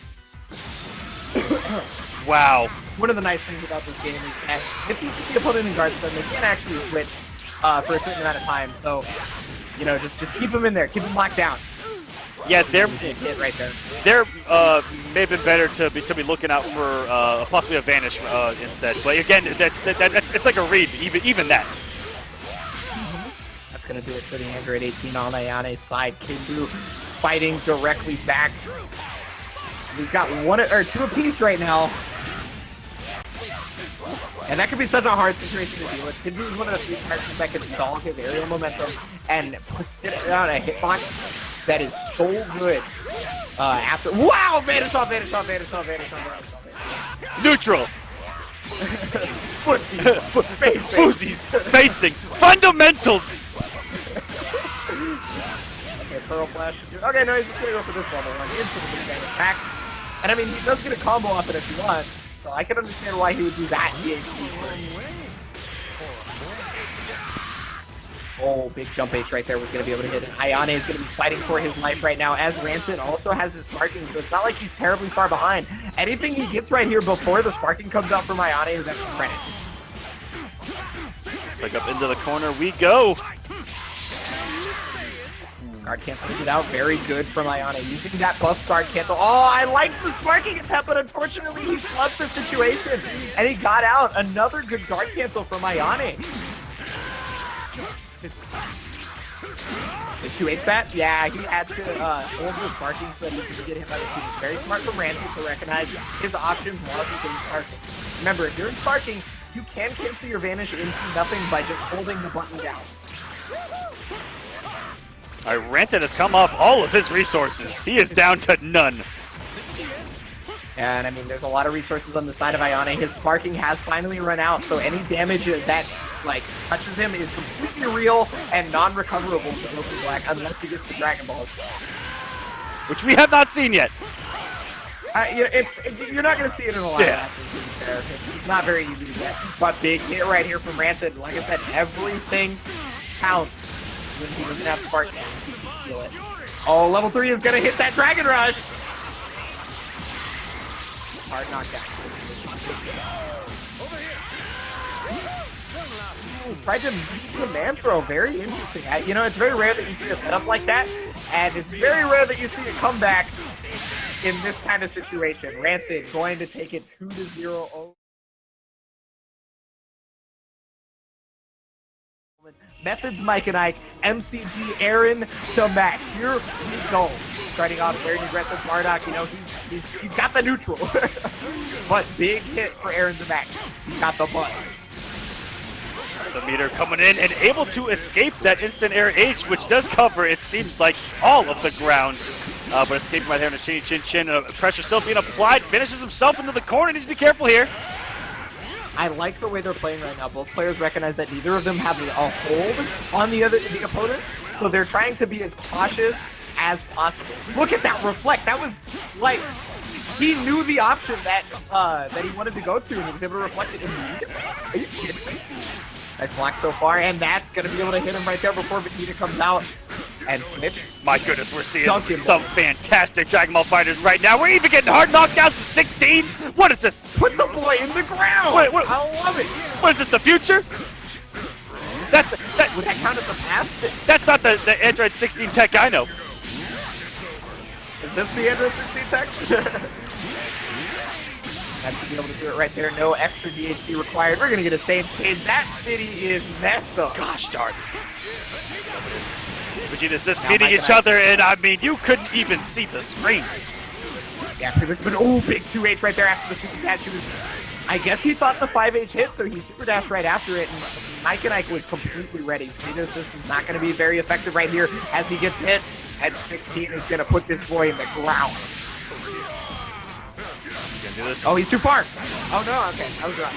Wow. One of the nice things about this game is that if you keep the opponent in guard stun, they can't actually switch for a certain amount of time. So, you know, just keep them in there. Keep them locked down. Yeah, they're hit right there. There may have been better to be looking out for possibly a Vanish instead. But again, that's it's like a read, even that. That's gonna do it for the Android 18 on Ayane's side. Kinbu fighting directly back. We've got 1 or 2 apiece right now. And that could be such a hard situation to deal with. Kinbu is one of the few characters that can stall his aerial momentum and sit on a hitbox that is so good. After wow, vanish off. Neutral. Footsies. Spacing. Fundamentals. Okay, Pearl Flash. Okay, no, he's just gonna go for this level. Like, into the big attack. And I mean, he does get a combo off it if he wants, so I can understand why he would do that DHC first. Oh, big jump H right there was going to be able to hit it. Ayane is going to be fighting for his life right now, as Rancid also has his sparking, so it's not like he's terribly far behind. Anything he gets right here before the sparking comes out from Ayane is extra credit. Pick up into the corner we go. Guard cancel to get out. Very good from Ayane. Using that buffed guard cancel. Oh, I liked the sparking attempt, but unfortunately he flubbed the situation. And he got out. Another good guard cancel from Ayane. Is 2H that? Yeah, he had to hold the sparking so that he could get him out of the team. Very smart from Rancid to recognize his options while he's in sparking. Remember, if you're in sparking, you can cancel your vanish into nothing by just holding the button down. Alright, Rancid has come off all of his resources. He is down to none. And I mean, there's a lot of resources on the side of Ayane. His sparking has finally run out, so any damage that touches him is completely real and non-recoverable to Goku Black unless he gets the Dragon Balls. Which we have not seen yet. You're not going to see it in a lot of matches. It's not very easy to get. But big hit right here from Rancid. Like I said, everything counts when he doesn't have sparking. Feel it. Oh, level 3 is going to hit that Dragon Rush. Hard knockdown. Tried to beat the man throw. Very interesting. You know, it's very rare that you see a setup like that, and it's very rare that you see a comeback in this kind of situation. Rancid going to take it 2-0. Methods Mikeand1ke, MCG, Aarondamac. Here we go. Starting off very aggressive Bardock, you know, he's got the neutral. But big hit for Aarondamac. He's got the buttons. The meter coming in and able to escape that instant air H, which does cover, it seems like, all of the ground. But escaping right there in a chin. Pressure still being applied. Finishes himself into the corner. Needs to be careful here. I like the way they're playing right now. Both players recognize that neither of them have a hold on the opponent, so they're trying to be as cautious as possible. Look at that reflect. That was like he knew the option that he wanted to go to, and he was able to reflect it immediately. Are you kidding me? Nice block so far, and that's going to be able to hit him right there before Vegeta comes out. And Snitch. My goodness, we're seeing some fantastic Dragon Ball fighters right now. We're even getting hard knockdowns from 16. What is this? Put the boy in the ground. What? I love it. What is this, the future? Would that count as the past? That's not the Android 16 tech I know. Is this the Android 16 tech? That's to be able to do it right there. No extra DHC required. We're going to get a stage change. That city is messed up. Gosh darn. Vegeta just meeting each other, and I mean, you couldn't even see the screen. Yeah, pretty much. But oh, big 2H right there after the super dash. I guess he thought the 5H hit, so he super dashed right after it. And Mikeand1ke was completely ready. Vegeta's this is not going to be very effective right here as he gets hit. And 16 is going to put this boy in the ground. He's going to do this. Oh, he's too far. Oh, no. Okay, I was wrong.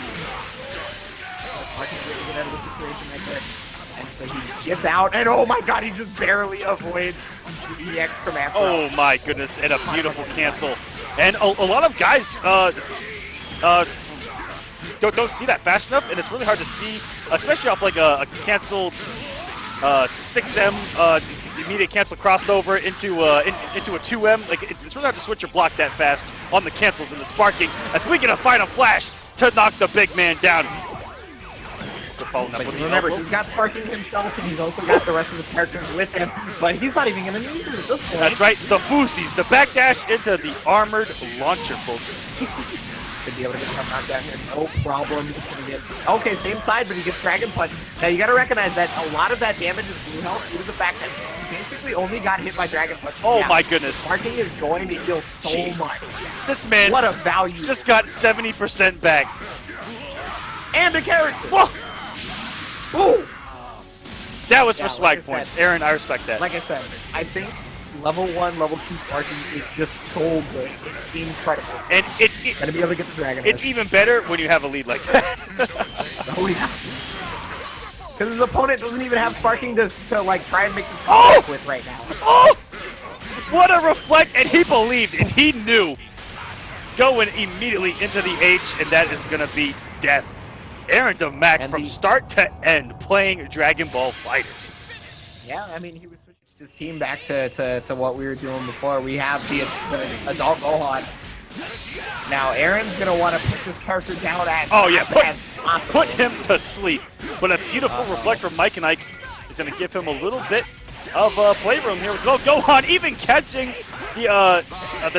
Marcus really get out of the situation right there. And so he gets out, and oh my god, he just barely avoids the EX command. Oh my goodness, and a beautiful cancel. And a lot of guys don't see that fast enough, and it's really hard to see, especially off like a canceled 6M immediate cancel crossover into a 2M. Like it's really hard to switch your block that fast on the cancels and the sparking. As we get a final flash to knock the big man down. But remember, he's got sparking himself, and he's also got the rest of his characters with him, but he's not even going to need it at this point. That's right, the Fusies, the backdash into the armored launcher, folks. Could be able to get some knockdown here, no problem. Just gonna get okay, same side, but he gets Dragon Punch. Now you got to recognize that a lot of that damage is blue health due to the fact that he basically only got hit by Dragon Punch. Oh my goodness! Sparking is going to heal so much. This man, what a value! Just got 70% back, and a character. Whoa! Ooh. That was for swag points. Aaron, I respect that. Like I said, I think level 1, level 2 sparking is just so good. It's incredible. And it's gonna be able to get the dragon. It's even better when you have a lead like that. Oh yeah. Because his opponent doesn't even have sparking to like try and make this with right now. Oh! What a reflect, and he believed, and he knew. Going immediately into the H, and that is gonna be death. Aarondamac from start to end playing Dragon Ball FighterZ. Yeah, I mean, he was switching his team back to what we were doing before. We have the adult Gohan. Now, Aaron's going to want to put this character down as possible. Put him to sleep. But a beautiful reflect from Mikeand1ke is going to give him a little bit of playroom here with Gohan, even catching the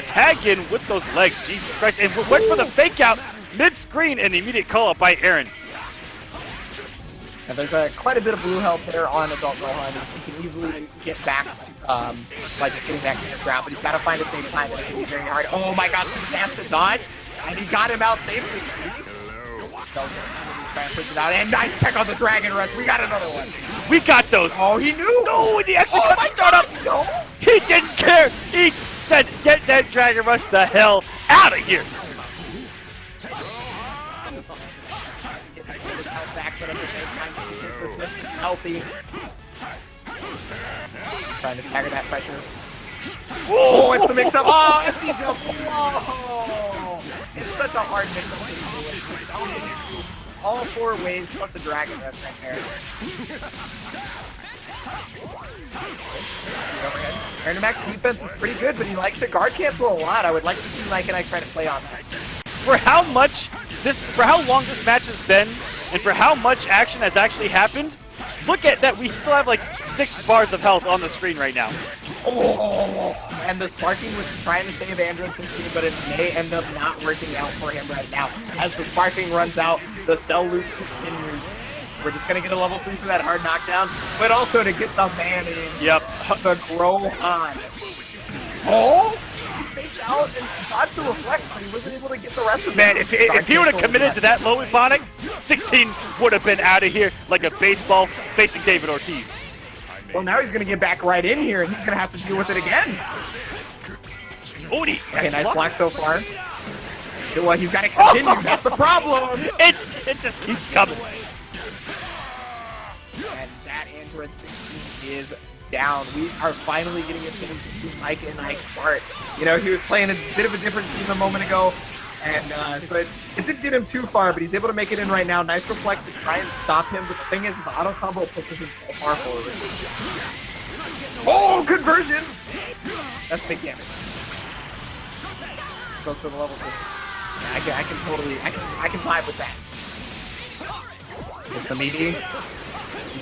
tag in with those legs. Jesus Christ. And went for the fake out mid-screen and immediate call-up by Aaron. And there's quite a bit of blue health there on adult Gohan. He can easily get back by just getting back to the ground, but he's got to find a safe time, and it's going to be very hard. Oh my god, so he has to dodge, and he got him out safely. So try and push it out, and nice tech on the Dragon Rush. We got another one. We got those. Oh, he knew. No, he actually got the start up. No. He didn't care. He said, get that Dragon Rush the hell out of here. But at the same time, he gets this healthy. Trying to stagger that pressure. Oh, it's the mix-up. Oh, it's the jump. Whoa! It's such a hard mix-up to do. All 4 waves plus a Dragon Rush right there. Aarondamac's defense is pretty good, but he likes to guard cancel a lot. I would like to see Mikeand1ke try to play on that. For how long this match has been, and for how much action has actually happened, look at that. We still have like 6 bars of health on the screen right now. Oh, and the sparking was trying to save Android 16, but it may end up not working out for him right now. As the sparking runs out, the cell loop continues. We're just going to get a level 3 for that hard knockdown, but also to get the man in. Yep. The Gohan. Oh! He faked out and dodged the reflect, but he wasn't able to get the rest of it. Man, if he would have committed to that low Bardock, 16 would have been out of here like a baseball facing David Ortiz. Well, now he's going to get back right in here, and he's going to have to deal with it again. Oh, okay, nice block so far. Well, he's got to continue. That's the problem. It just keeps coming. And that Android 16 is down. We are finally getting a chance to see Mikeand1ke start. You know, he was playing a bit of a different team a moment ago, and so it didn't get him too far, but he's able to make it in right now. Nice reflect to try and stop him, but the thing is, the auto combo pushes him so far forward. Oh, conversion! That's big damage. Goes for the level 2. Yeah, I can vibe with that. Just the meaty.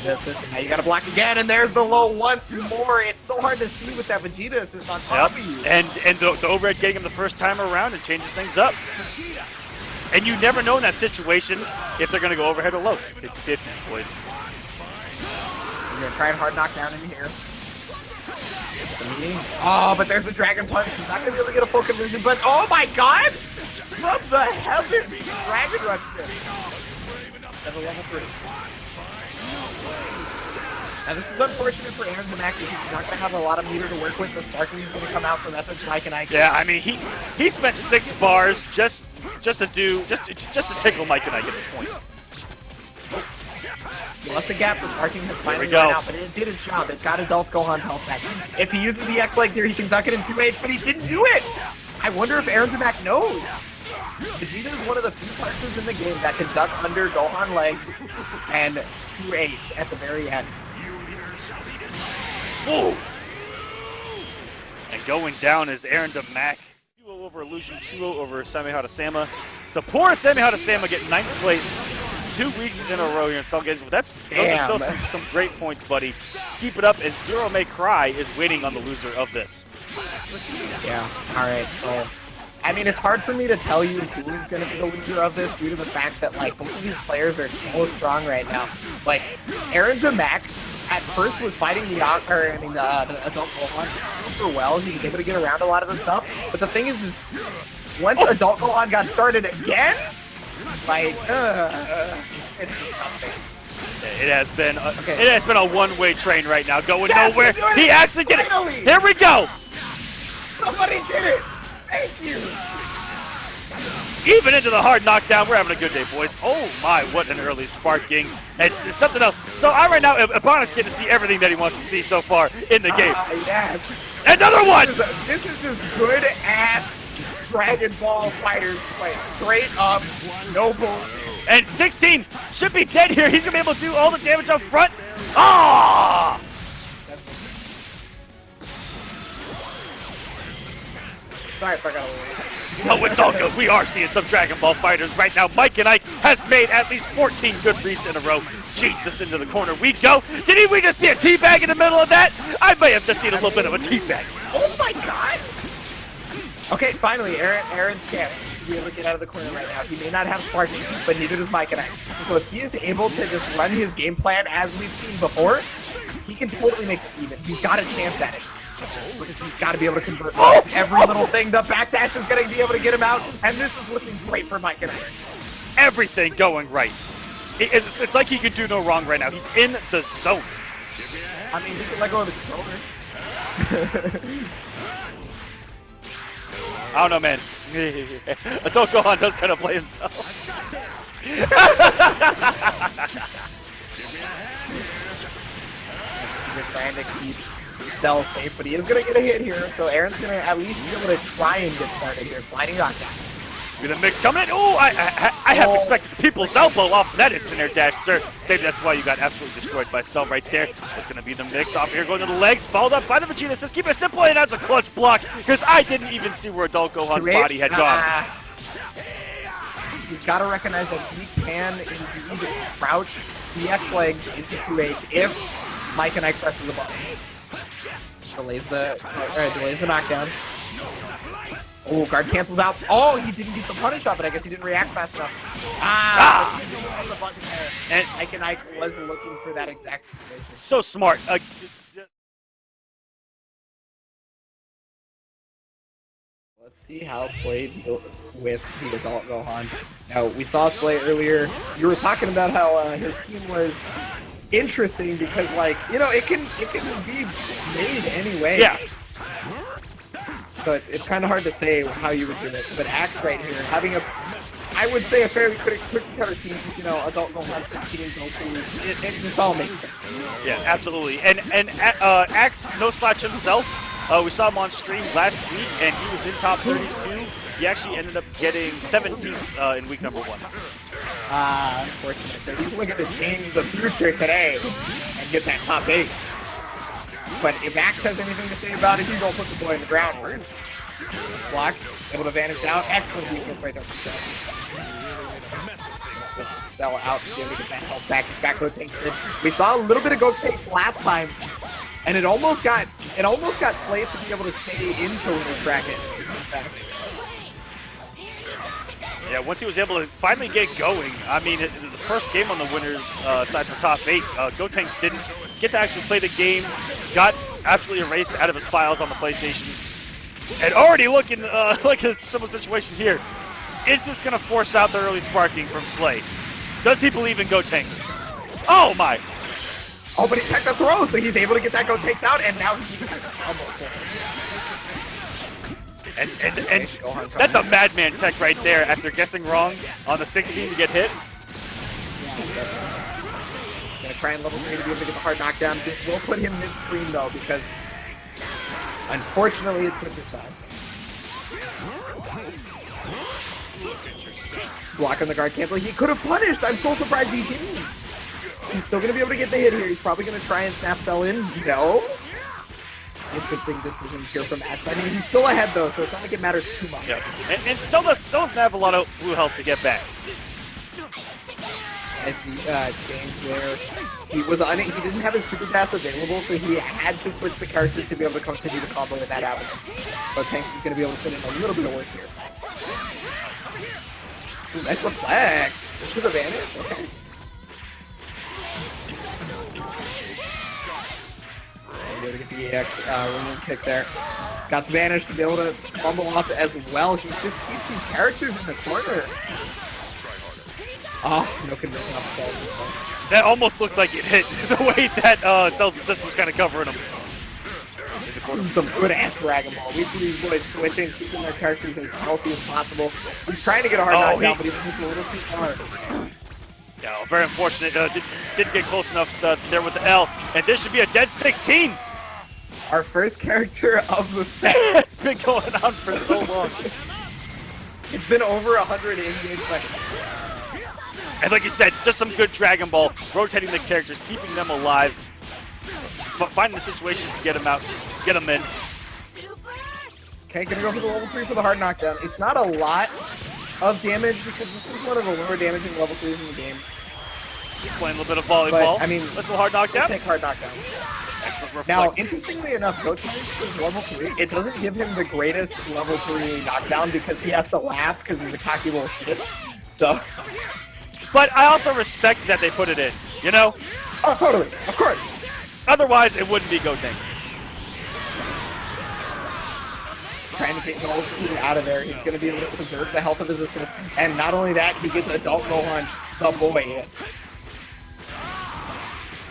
Now you gotta block again, and there's the low once more. It's so hard to see with that Vegeta assist on top of you. And the overhead getting him the first time around and changing things up. And you never know in that situation if they're gonna go overhead or low. 50-50, boys. He's gonna try and hard knock down in here. Oh, but there's the Dragon Punch. He's not gonna be able to get a full conversion, but oh my god! From the heavens, Dragon Runched him. That's a level 3. Now this is unfortunate for Aarondamac because he's not going to have a lot of meter to work with. The sparking is going to come out from Mikeand1ke. Yeah, I mean he spent 6 bars just to tickle Mikeand1ke at this point. He left the gap. The sparking has finally run out, but it did its job. It got Adult Gohan's health back. If he uses the X legs here, he can duck it in 2H, but he didn't do it. I wonder if Aarondamac knows. Vegeta is one of the few characters in the game that can duck under Gohan legs and 2H at the very end. Whoa! And going down is Aarondamac. 2-0 over Illusion, 2-0 over Samehada Sama. So poor Samehada Sama getting 9th place 2 weeks in a row here in CeIIGames. But those are still some great points, buddy. Keep it up, and ZeroMayCry is waiting on the loser of this. Yeah, alright, so I mean, it's hard for me to tell you who is going to be the loser of this due to the fact that, like, both of these players are so strong right now. Like, Aarondamac at first was fighting the Adult Gohan super well. He was able to get around a lot of the stuff. But the thing is once Adult Gohan got started again, like, it's disgusting. It has been a one-way train right now, going nowhere. He actually did it. Here we go. Somebody did it. Thank you. Even into the hard knockdown. We're having a good day, boys. Oh my, what an early sparking. It's something else. So right now, Ibana's getting to see everything that he wants to see so far in the game. Yes. Another one! This is just good-ass Dragon Ball Fighters play. Straight up, no bullshit. And 16 should be dead here. He's going to be able to do all the damage up front. Ah! Sorry if I got a little. Oh, it's all good. We are seeing some Dragon Ball Fighters right now. Mikeand1ke has made at least 14 good reads in a row. Jesus, into the corner we go. Did we just see a teabag in the middle of that? I may have just seen a little bit of a teabag. Oh my god! Okay, finally, Aaron's chance to be able to get out of the corner right now. He may not have sparking, but neither does Mikeand1ke. So if he is able to just run his game plan as we've seen before, he can totally make this even. He's got a chance at it. He's got to be able to convert every little thing. The backdash is going to be able to get him out, and this is looking great for Mikeand1ke. Everything going right. It's like he could do no wrong right now. He's in the zone. I mean, he can let go of the controller. I don't know, man. Adult Gohan does kind of play himself. He's trying to keep Cell safe, but he is going to get a hit here, so Aaron's going to at least be able to try and get started here. Sliding knockdown. With a mix coming in. Oh, I have expected the people's elbow off to that instant air dash, sir. Maybe that's why you got absolutely destroyed by Cell right there. It's going to be the mix off here, going to the legs, followed up by the Vegeta. Says, keep it simple, and that's a clutch block, because I didn't even see where Adult Gohan's body had gone. He's got to recognize that he can indeed crouch the X legs into 2H if Mikeand1ke presses a button. delays the knockdown. Oh, guard cancels out. Oh, he didn't get the punish off, but I guess he didn't react fast enough. He didn't press the button there. And Mikeand1ke was looking for that exact situation. So smart. Let's see how Slay deals with the adult Gohan. Now, we saw Slay earlier. You were talking about how his team was interesting because, like, you know, it can be made anyway. Yeah. So it's kind of hard to say how you would do it. But Axe right here, having I would say a fairly quick cover team, you know, adult Gohan 16, Goku, it just all makes sense. Yeah, absolutely. And Axe no slouch himself. We saw him on stream last week, and he was in top 32. He actually ended up getting 17th in week number 1. Unfortunate. So he's looking to change the future today and get that top 8. But if Axe has anything to say about it, he's going to put the boy in the ground first. Block, able to vanish out. Excellent defense right there for Cell. Cell out to be able to get that health back Gotenks. We saw a little bit of Gotenks last time, and it almost got Slay to be able to stay into winner's bracket. Yeah, once he was able to finally get going, I mean, the first game on the winner's side for top 8, Gotenks didn't get to actually play the game, got absolutely erased out of his files on the PlayStation, and already looking like a similar situation here. Is this going to force out the early sparking from Slay? Does he believe in Gotenks? Oh my! Oh, but he took the throw, so he's able to get that Gotenks out, and now he's even And that's a madman tech right there after guessing wrong on the 16 to get hit. Gonna try and level 3 to be able to get the hard knockdown. This will put him mid-screen though, because unfortunately it's with the sides. Blocking the guard cancel. He could have punished. I'm so surprised he didn't. He's still gonna be able to get the hit here. He's probably gonna try and snap cell in. No. Interesting decisions here from Axe. I mean, he's still ahead though, so it's not like it matters too much. Yep. And Cell doesn't have a lot of blue health to get back. As the change there, he didn't have his super dash available, so he had to switch the characters to be able to continue the combo with that avenue. But Tanks is going to be able to put in a little bit of work here. Ooh, nice reflect. To the vanish. Okay. Able to get the EX room kick there. He's got the vanish to be able to fumble off as well. He just keeps these characters in the corner. Oh, no conversion off the Cell's system. That almost looked like it hit the way that Cell's system was kind of covering him. This is some good ass Dragon Ball. We see these boys switching, keeping their characters as healthy as possible. He's trying to get a hard knockdown, but he was just a little too far. Yeah, very unfortunate. Didn't get close enough there with the L. And this should be a dead 16. Our first character of the set. It's been going on for so long. It's been over 188 seconds. And like you said, just some good Dragon Ball, rotating the characters, keeping them alive, finding the situations to get them out, get them in. Okay, gonna go for the level 3 for the hard knockdown. It's not a lot of damage because this is one of the lower damaging level 3s in the game. Playing a little bit of volleyball. But, I mean, let's go hard knockdown. Take hard knockdown. Excellent reflect. Now, interestingly enough, Gotenks is level 3. It doesn't give him the greatest level 3 knockdown because he has to laugh because he's a cocky little shit. So. But I also respect that they put it in, you know? Oh, totally. Of course. Otherwise, it wouldn't be Gotenks. Trying to get Goku out of there. He's going to be able to preserve the health of his assist. And not only that, he gets adult Gohan, the boy in.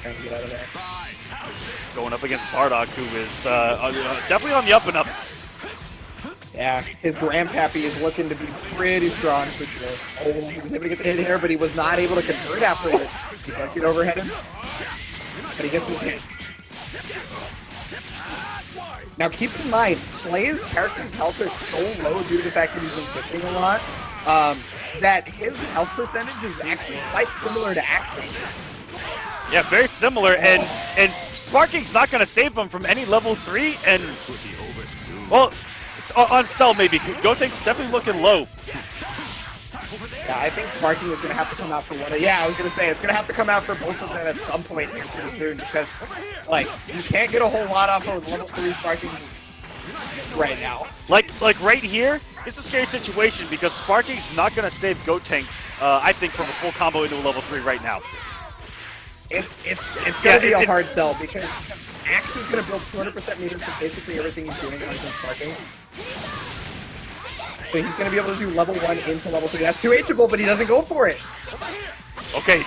Trying to get out of there. Going up against Bardock, who is definitely on the up and up. Yeah, his grandpappy is looking to be pretty strong for sure. Oh, he was able to get the hit here, but he was not able to convert after it. He does get overheaded, but he gets his hit. Now keep in mind, Slay's character's health is so low due to the fact that he's been switching a lot, that his health percentage is actually quite similar to Axe's. Yeah, very similar, and Sparking's not going to save him from any level 3, and, well, on Cell maybe. Gotenks definitely looking low. Yeah, I think sparking is going to have to come out for one of... Yeah, I was going to say, it's going to have to come out for both of them at some point here pretty soon because, like, you can't get a whole lot off of level 3 sparking right now. Like right here, it's a scary situation because sparking's not going to save Gotenks, I think, from a full combo into a level 3 right now. It's going to be a hard sell because Axe is going to build 200% meter for basically everything he's doing other than sparking. So he's going to be able to do level 1 into level 3. That's 2Hable, but he doesn't go for it. Okay.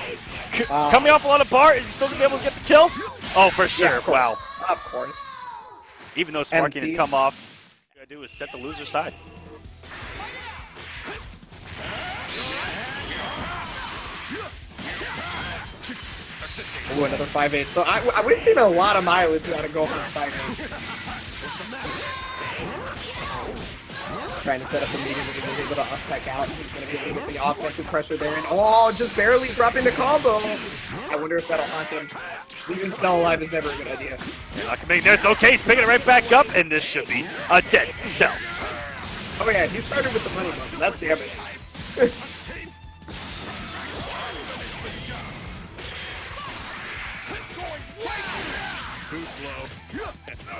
Coming off a lot of bar, is he still going to be able to get the kill? Oh, for sure. Yeah, wow. Of course. Even though sparking had come off, what you got to do is set the loser side. Ooh, another 5-8. So we've seen a lot of mileage out of Gohan's 5-8. Trying to set up a meter, but he's able to up-tech out. He's going to be able to get the offensive pressure there. And oh, just barely dropping the combo. I wonder if that'll haunt him. Leaving Cell alive is never a good idea. Not coming there. It's okay. He's picking it right back up, and this should be a dead Cell. Oh yeah, he started with the money button. That's damage. Too slow.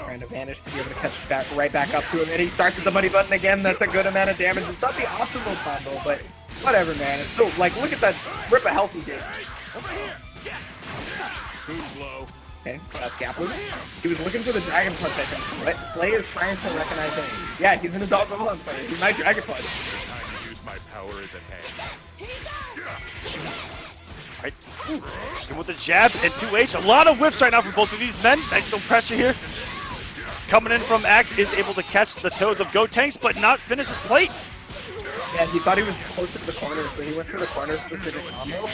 Trying to vanish to be able to catch right back up to him, and he starts with the money button again. That's a good amount of damage. It's not the optimal combo, but whatever, man. It's still, like, look at that rip a healthy game. Too slow. Okay, that's Gapless. He was looking for the Dragon Punch, I think. But Slay is trying to recognize him. Yeah, he's an adult Gohan player. He might Dragon Punch. The time to use my power is at hand. Right. And with the jab and 2H, a lot of whips right now for both of these men. Nice some pressure here. Coming in from Axe is able to catch the toes of Gotenks, but not finish his plate. Yeah, he thought he was closer to the corner, so he went for the corner-specific combo.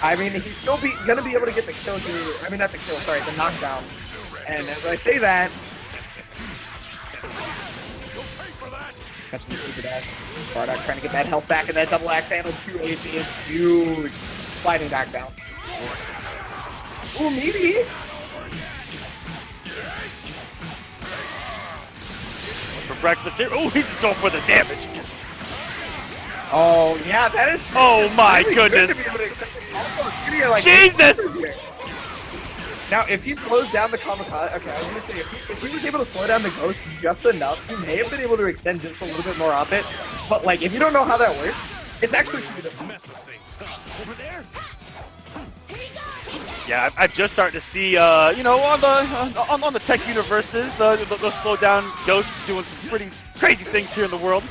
I mean, he's still gonna be able to get the kill here. I mean, not the kill, sorry, the knockdown. And as I say that, catching the super dash. Bardock trying to get that health back, and that double axe handle 2H is huge. Sliding back down. Ooh, meaty! For breakfast here. Oh, he's just going for the damage. Oh, yeah, that is. Oh my really goodness. Good to be able to extend like, Jesus! Now, if he slows down the kamikaze, okay, I was gonna say, if he was able to slow down the ghost just enough, he may have been able to extend just a little bit more off it. But, like, if you don't know how that works, it's actually Mess with things. Over there. Yeah, I've just started to see, you know, on the tech universes, those slow down ghosts doing some pretty crazy things here in the world.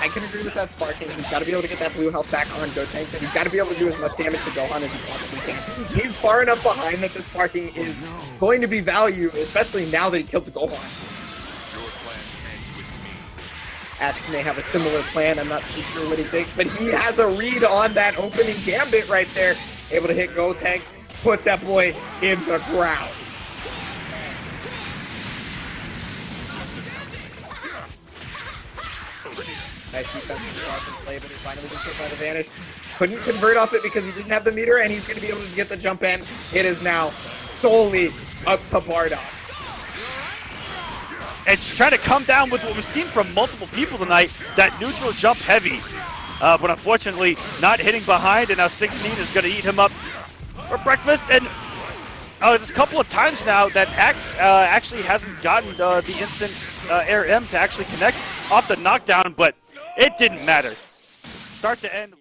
I can agree with that sparking. He's got to be able to get that blue health back on Gotenks, and he's got to be able to do as much damage to Gohan as he possibly can. He's far enough behind that the sparking is going to be value, especially now that he killed the Gohan. Your plans end with me. Axe may have a similar plan. I'm not too sure what he thinks, but he has a read on that opening gambit right there. Able to hit Gotenks, put that boy in the ground. Nice defense from Slay, but he's finally just hit by the vanish. Couldn't convert off it because he didn't have the meter, and he's going to be able to get the jump in. It is now solely up to Bardock. And trying to come down with what we've seen from multiple people tonight, that neutral jump heavy. But unfortunately, not hitting behind, and now 16 is going to eat him up for breakfast. And there's a couple of times now that Axe actually hasn't gotten the instant air M to actually connect off the knockdown, but it didn't matter. Start to end.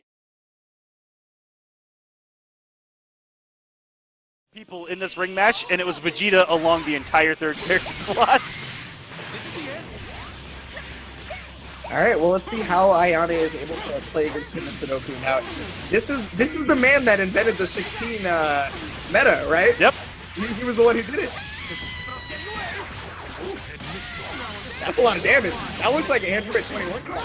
People in this ring match, and it was Vegeta along the entire third character slot. Alright, well, let's see how Ayane is able to play against CommitSudoku. Now, this is the man that invented the 16 meta, right? Yep. He was the one who did it. That's a lot of damage. That looks like an Android 21 combo.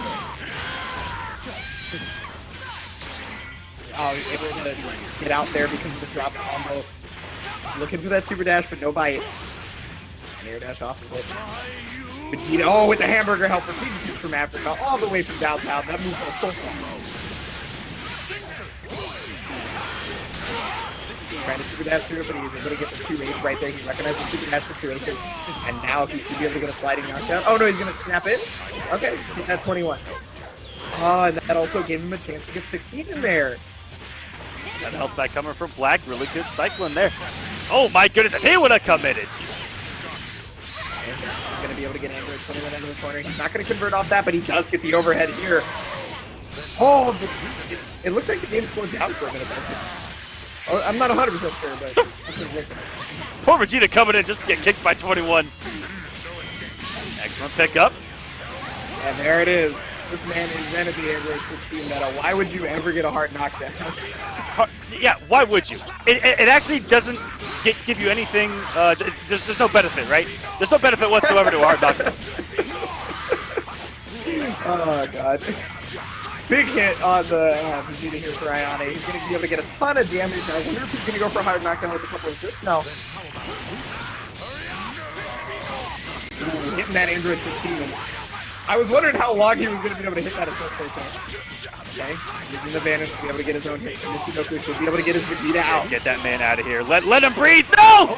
Oh, he's able to get out there because of the drop combo. Looking for that super dash, but no bite. An air dash off of it. Vegeta, oh, with the hamburger helper, feeding from Africa, all the way from downtown. That move was so slow. Trying to super dash through it, but he's able to get the 2H right there. He recognized the super dash situation, and now he should be able to get a sliding knockdown. Oh no, he's going to snap in? Okay, that's 21. Oh, and that also gave him a chance to get 16 in there. That health back coming from Black. Really good cycling there. Oh my goodness, if he would have committed. And he's going to be able to get Android 21 into the corner. He's not going to convert off that, but he does get the overhead here. Oh, it looked like the game slowed down for a minute. I'm not 100% sure, but that's what it looked like. Poor Vegeta coming in just to get kicked by 21. Excellent pickup. And there it is. This man invented the Android 16 meta. Why would you ever get a hard knockdown? Yeah, why would you? It actually doesn't give you anything. There's no benefit, right? There's no benefit whatsoever to a hard knockdown. Oh, God. Big hit on the Vegeta here for Ayane. He's going to be able to get a ton of damage. I wonder if he's going to go for a hard knockdown with a couple of assists. No. Ooh, hitting that Android 16. I was wondering how long he was going to be able to hit that assist right there. Okay, using the advantage to be able to get his own hit. CeIIGames should be able to get his Vegeta out. Get that man out of here. Let him breathe. No!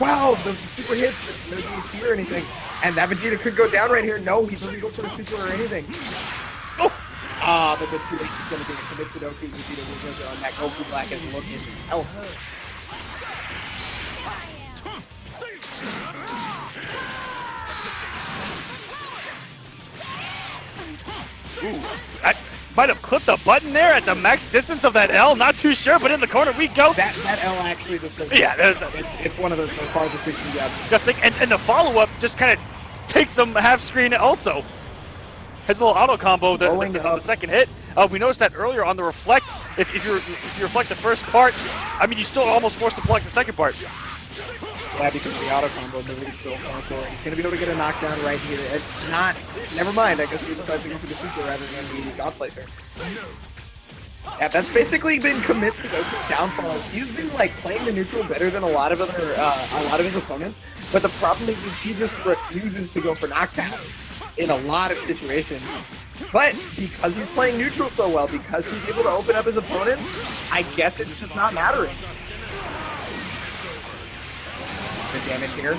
Wow, the super hits, no DC or anything. And that Vegeta could go down right here. No, he doesn't go for the super or anything. Oh! Ah, but the 2H is going to be a CommitSudoku. Vegeta will go down. That Goku Black is looking health. Ooh, I might have clipped the button there at the max distance of that L. Not too sure, but in the corner we go. That L actually just goes. Yeah, it's one of the farthest reaching jabs. Disgusting. And the follow-up just kind of takes him half screen also. Has a little auto combo the second hit. We noticed that earlier on the reflect. If you reflect the first part, I mean, you still almost forced to block the second part. Yeah, because of the auto combo, ability still going for it. He's going to be able to get a knockdown right here. It's not. Never mind. I guess he decides to go for the super rather than the God Slicer. Yeah, that's basically been CommitSudoku's downfalls. He's been like playing the neutral better than a lot of his opponents. But the problem is he just refuses to go for knockdown in a lot of situations. But because he's playing neutral so well, because he's able to open up his opponents, I guess it's just not mattering. Good damage here.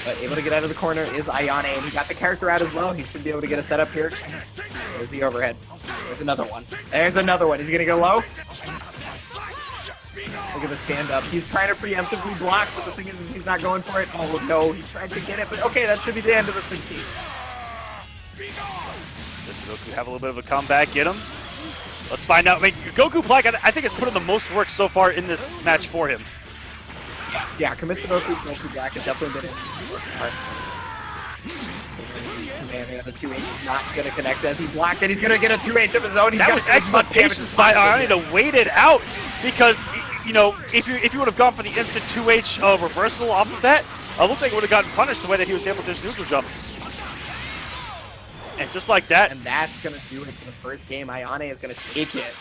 But able to get out of the corner is Ayane, and he got the character out as well. He should be able to get a setup here. There's the overhead. There's another one. There's another one. He's going to go low. Look at the stand-up. He's trying to preemptively block, but the thing is he's not going for it. Oh, no. He tried to get it, but okay, that should be the end of the 16. This Goku have a little bit of a comeback. Get him. Let's find out. I mean, Goku Black, I think, has put in the most work so far in this match for him. Yeah, CommitSudoku, Goku Black has definitely been in the most part. Man, the 2H is not going to connect as he blocked it. He's going to get a 2H of his own. That was excellent patience by Ayane to wait it out because, you know, if you would have gone for the instant 2H reversal off of that, it looked like it would have gotten punished the way that he was able to just neutral jump. And just like that. And that's going to do it for the first game. Ayane is going to take it.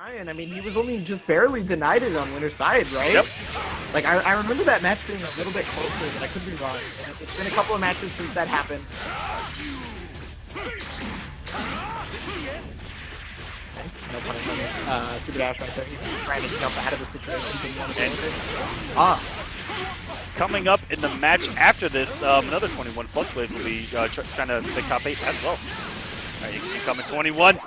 I mean, he was only just barely denied it on winner's side, right? Yep. Like, I remember that match being a little bit closer, but I could be wrong. It's been a couple of matches since that happened. Okay, no punish on this super dash right there. He's trying to jump out of the situation. Coming up in the match after this, another 21 FluxWaveZ will be trying to pick top 8 as well. All right, incoming 21.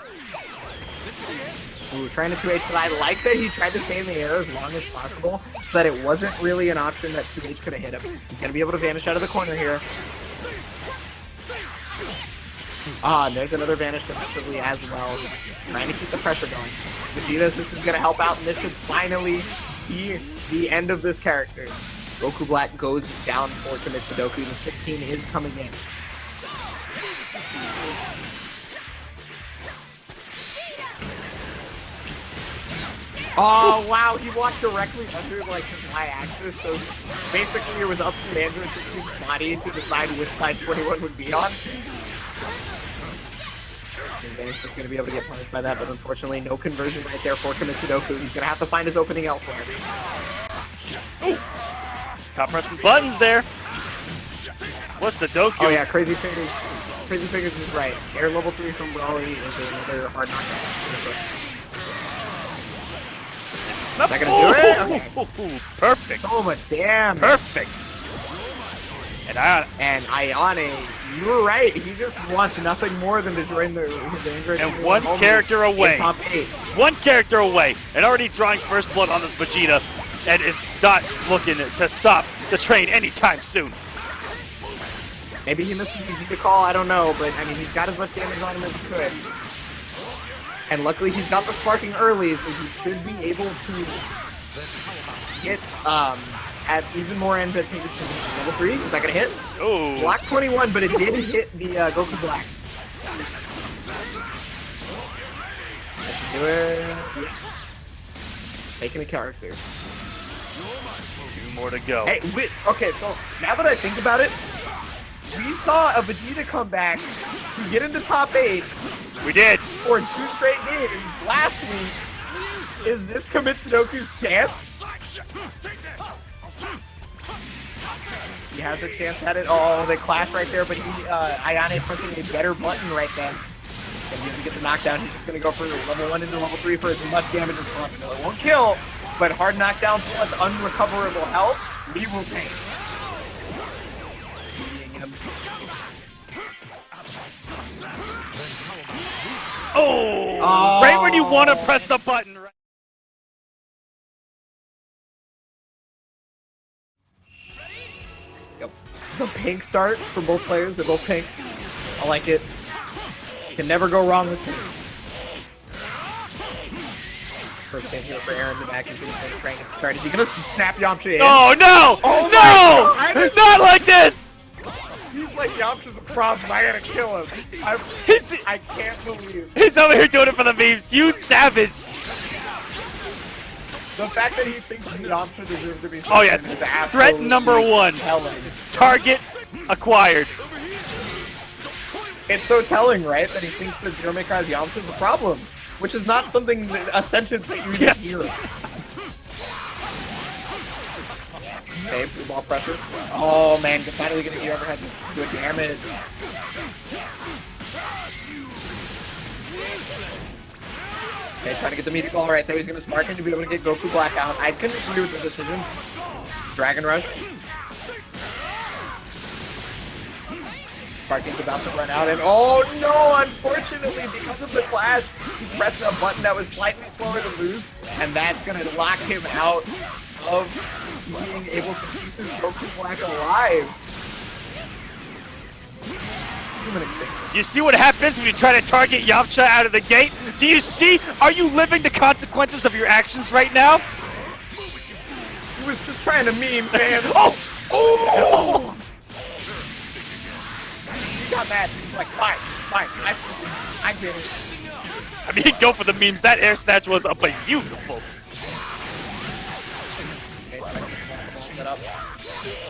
Ooh, trying to 2H, but I like that he tried to stay in the air as long as possible so that it wasn't really an option that 2H could have hit him. He's going to be able to vanish out of the corner here. Ah, and there's another vanish defensively as well. Trying to keep the pressure going. Vegeta, this is going to help out, and this should finally be the end of this character. Goku Black goes down for CommitSudoku. The 16 is coming in. Oh, wow, he walked directly under, like, his y-axis, so basically it was up to Android 16's body to decide which side 21 would be on. Vanish is going to be able to get punished by that, but unfortunately no conversion right there for CommitSudoku. He's going to have to find his opening elsewhere. Ooh. Caught pressing buttons there. What's Sudoku? Oh yeah, Crazy Fingers. Crazy Fingers is right. Air level 3 from Brawly is another hard knockdown. Is that gonna do it? Okay. Perfect. So much damage. Perfect. And Ayane, you were right. He just wants nothing more than to join his Android. And one character away. Top 8. One character away. And already drawing first blood on this Vegeta. And is not looking to stop the train anytime soon. Maybe he missed his Vegeta call, I don't know. But, I mean, he's got as much damage on him as he could. And luckily he's got the sparking early, so he should be able to get, at even more advantageous position. Level 3, is that gonna hit? Oh. Block 21, but it did hit the Goku Black. That should do it. Yeah. Taking a character. 2 more to go. Hey, okay, so now that I think about it, we saw a Vegeta come back to get into top 8. We did. For 2 straight games last week. Is this CommitSudoku's chance? He has a chance at it. Oh, they clash right there, but Ayane pressing a better button right then. And he's gonna get the knockdown. He's just gonna go for level 1 into level 3 for as much damage as possible. It won't kill, but hard knockdown plus unrecoverable health, we will take. Oh! Right when you want to press a button. The pink start for both players. They're both pink. I like it. Can never go wrong with pink. First thing here for Aarondamac is going to try and get the start. Is he going to snap Yamcha in? Oh, no! Oh, no! Not like this! He's like, Yamcha's a problem. I gotta kill him. I can't believe. He's over here doing it for the memes. You savage! The fact that he thinks Yamcha deserves to be oh yeah, threat number 1. Telling. Target acquired. It's so telling, right? That he thinks that ZeroMayCry's Yamcha is a problem, which is not something a sentence that you just hear. Okay, blue ball pressure. Oh man, finally gonna get overhead with good damage. Okay, trying to get the meteor ball right there. He's going to spark him to be able to get Goku Black out. I couldn't agree with the decision. Dragon Rush. Sparking's about to run out, and oh no! Unfortunately, because of the clash, he pressed a button that was slightly slower to lose, and that's going to lock him out of being able to keep his Goku Black alive. You see what happens when you try to target Yamcha out of the gate? Do you see? Are you living the consequences of your actions right now? He was just trying to meme, man. Oh! Oh! He got mad. He's like, fine. I get it. I mean, go for the memes. That air snatch was beautiful.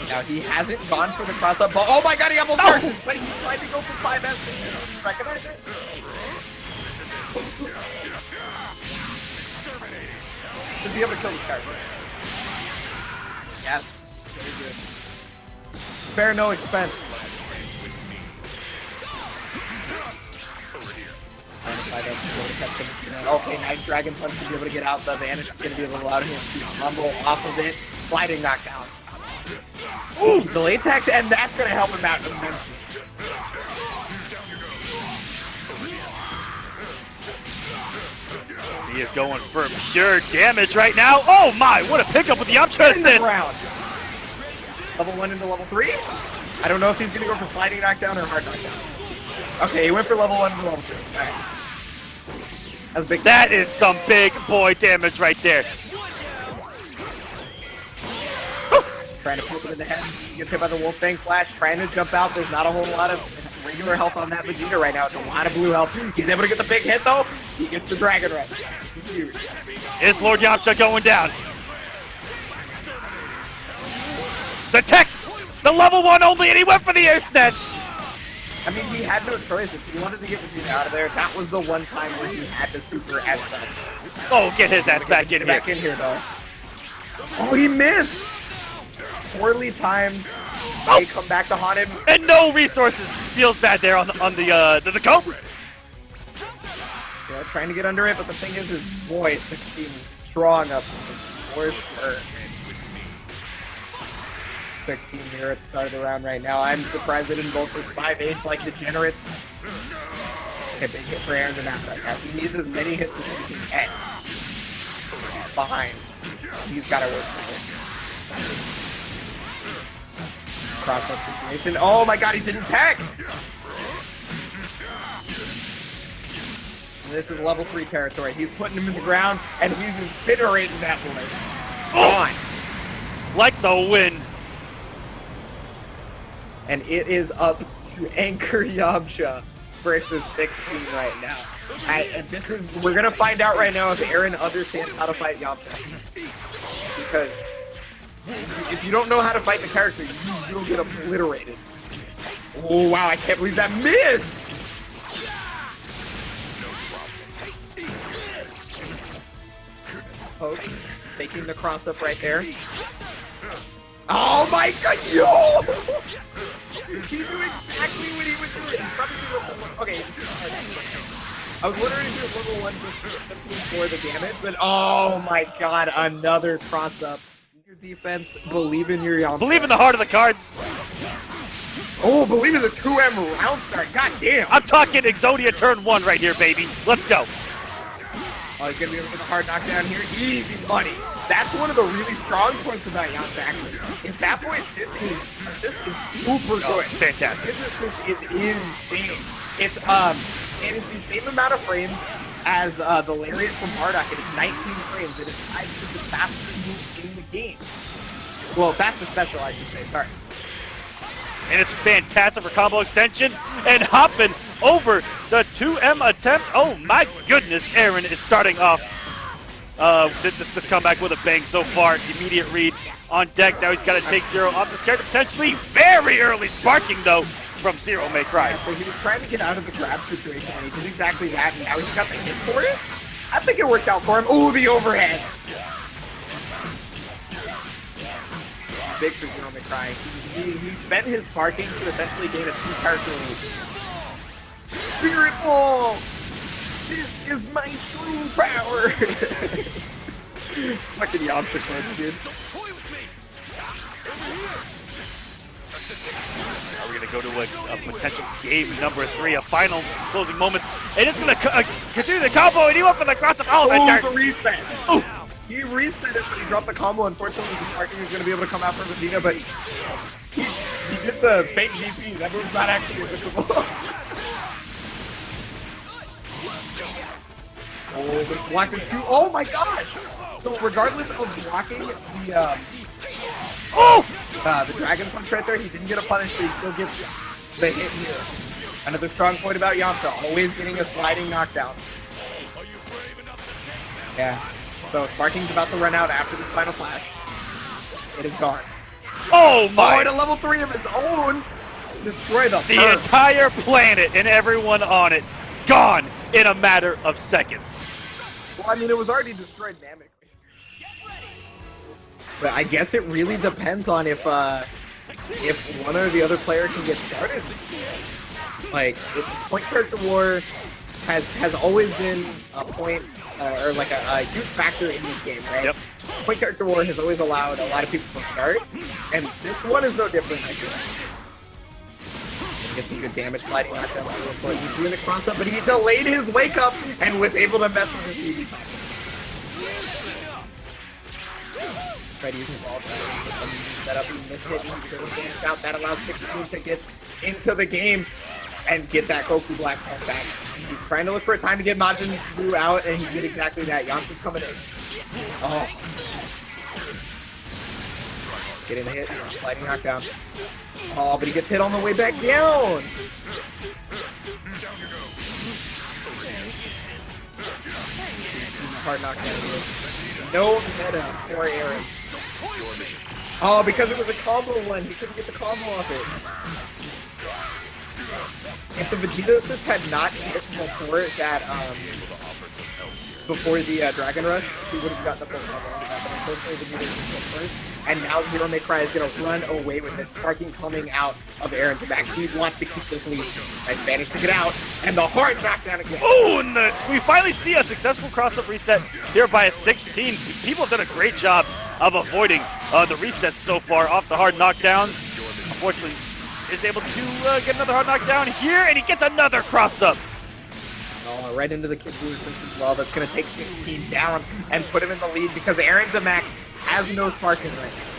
Now he hasn't gone for the cross-up ball. Oh my god, he almost hurt! But he tried to go for 5S. Did you recognize it? To be able to kill this character. Yes. Very good. Spare no expense. Okay, nice Dragon Punch to be able to get out. The advantage is going to be able to allow him to rumble off of it. Sliding knockdown. Ooh, the late attack, and that's going to help him out immensely. He is going for pure damage right now. Oh my, what a pickup with the Yamcha assist. Level 1 into level 3? I don't know if he's going to go for sliding knockdown or hard knockdown. Okay, he went for level 1 into level 2. All right. That's big. That is some big boy damage right there. Trying to poke him in the head. He gets hit by the Wolf Fang Flash, trying to jump out. There's not a whole lot of regular health on that Vegeta right now. It's a lot of blue health. He's able to get the big hit, though. He gets the Dragon Rush. This is huge. Is Lord Yamcha going down? Detect! The level 1 only, and he went for the air snatch! I mean, he had no choice. If he wanted to get Vegeta out of there, that was the one time where he had to super S that. Oh, get his ass back in here. Back in here, though. Oh, he missed! Poorly timed. They come back to haunt him. And no resources. Feels bad there on the Cobra. Yeah, trying to get under it, but the thing is boy, 16 is strong up for sure. 16 here at the start of the round right now. I'm surprised they didn't both just 5-8 like degenerates. Okay, big hit for Aarondamac right now. He needs as many hits as he can get. He's behind. He's got to work for it. Cross-up situation. Oh my god, he didn't tag! This is level 3 territory. He's putting him in the ground, and he's incinerating that boy. Gone. Like the wind. And it is up to Anchor Yamcha versus 16 right now. And this is, we're gonna find out right now if Aaron understands how to fight Yamcha. Because if you don't know how to fight the character, you'll get obliterated. Oh wow, I can't believe that missed! Poke, taking the cross up right there. Oh my god, yo! He knew exactly what he was doing. He's probably doing okay, I was wondering if he was level 1 just simply for the damage, but oh my god, another cross up. Your defense, believe in your Yamcha. Believe in the heart of the cards. Oh, believe in the 2M round start. God damn. I'm talking Exodia turn 1 right here, baby. Let's go. Oh, he's going to be able to get a hard knockdown here. Easy money. That's one of the really strong points about Yamcha, actually. Is that boy's assist is super good. Oh, it's fantastic. His assist is insane. It's it is the same amount of frames as the Lariat from Bardock. It is 19 frames. It is tied to the fastest move in the game. Well, fastest special, I should say. Sorry. And it's fantastic for combo extensions and hopping over the 2M attempt. Oh my goodness, Aaron is starting off this comeback with a bang so far. Immediate read on deck. Now he's got to take Zero off this character. Potentially very early sparking though from ZeroMayCry. Yeah, so he was trying to get out of the grab situation and he did exactly that, and now he's got the hit for it. I think it worked out for him. Ooh, the overhead. Big for ZeroMayCry. He spent his sparking to essentially gain a 2-character lead. Spirit Ball! This is my true power! Fucking Yamcha clips, dude. Now we're going to go to a potential game number 3, a final closing moments. And it's going to continue the combo, and he went for the cross-up. Oh, the reset! Ooh. He reset it, but he dropped the combo. Unfortunately, the sparking is going to be able to come out from Vegeta, but he did the fake DP. That move's not actually invisible. Oh, but blocked it too. Oh my gosh! So regardless of blocking the Dragon Punch right there, he didn't get a punish, but he still gets the hit here. Another strong point about Yamcha, always getting a sliding knockdown. Yeah. So sparking's about to run out after this final flash. It is gone. Oh my! Oh, at a level 3 of his own! Destroy the entire planet and everyone on it gone in a matter of seconds. Well, I mean, it was already destroyed damagically. But I guess it really depends on if one or the other player can get started. Like, point character war has always been a point or like a huge factor in this game, right? Yep. Point character war has always allowed a lot of people to start, and this one is no different, I feel like. Get some good damage sliding knockdown. He's doing the cross up, but he delayed his wake up and was able to mess with his BB. Tried using ball to set up, he missed it, he out. That allows 16 to get into the game and get that Goku Black Stone back. He's trying to look for a time to get Majin Buu out, and he did exactly that. Yamcha's coming in. Oh. Getting the hit, sliding knockdown. Oh, but he gets hit on the way back down! Hard knockdown here. No meta for Aaron. Oh, because it was a combo one, he couldn't get the combo off it. If the Vegeta assist had not hit before that, before the Dragon Rush, he would have gotten the full combo. But unfortunately, Vegeta assist hit first. And now ZeroMayCry is going to run away with it. Sparking coming out of Aaron's back. He wants to keep this lead. Nice managed to get out. And the hard knockdown again. Oh, and we finally see a successful cross-up reset here by a 16. People have done a great job of avoiding the resets so far off the hard knockdowns. Unfortunately, is able to get another hard knockdown here, and he gets another cross-up. Oh, right into the Kid Buu assist as well. That's going to take 16 down and put him in the lead because Aarondamac has no sparking right now.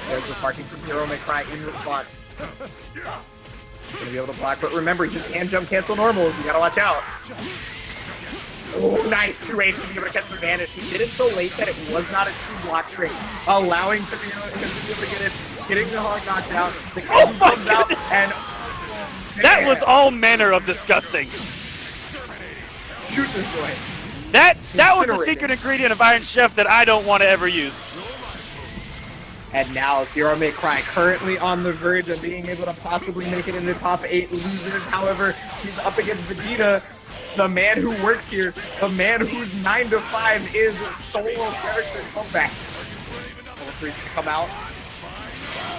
There's the sparking from ZeroMayCry in response. Gonna be able to block, but remember, he can jump cancel normals. You gotta watch out. Oh, nice 2H to be able to catch the vanish. He did it so late that it was not a true block trick, allowing to be able to get it, getting the hard knockdown. The Goku comes out and that was all manner of disgusting. Shoot this boy. That was a secret ingredient of Iron Chef that I don't want to ever use. And now ZeroMayCry currently on the verge of being able to possibly make it in the top 8 losers. However, he's up against Vegeta, the man who works here, the man whose 9 to 5 is solo character comeback. Level 3's gonna come out.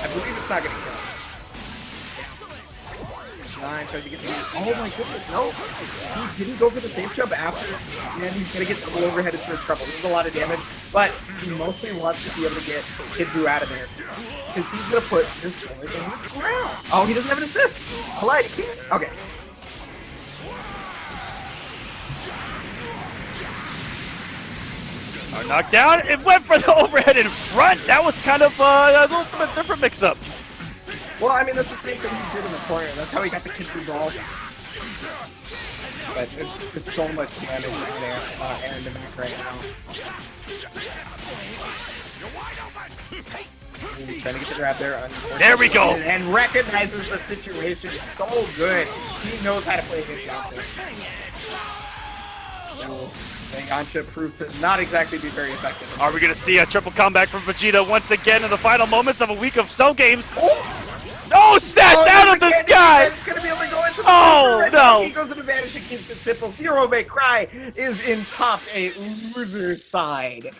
I believe it's not gonna kill. 9 tries to get the oh my goodness, no! He didn't go for the safe jump after, and he's gonna get double overheaded for his trouble. This is a lot of damage, but he mostly wants to be able to get Kid Buu out of there. Because he's gonna put his boy in the ground. Oh, he doesn't have an assist! I lied, he can't. Okay. Knockdown, it went for the overhead in front. That was kind of a little bit different mix-up. Well, I mean, that's the same thing he did in the corner. That's how he got the Kid Buu ball. But it's just so much damage right there. Aarondamac right now. Ooh, trying to get the grab there. There we go. And recognizes the situation. It's so good. He knows how to play against Yamcha. So, Yamcha proved to not exactly be very effective. Are we going to see a triple comeback from Vegeta once again in the final moments of a week of CeIIGames? Oh! Oh, snatched out of the sky! It's gonna be able to go into the oh, no! He goes to the vanish and keeps it simple. ZeroMayCry is in top 8 loser side.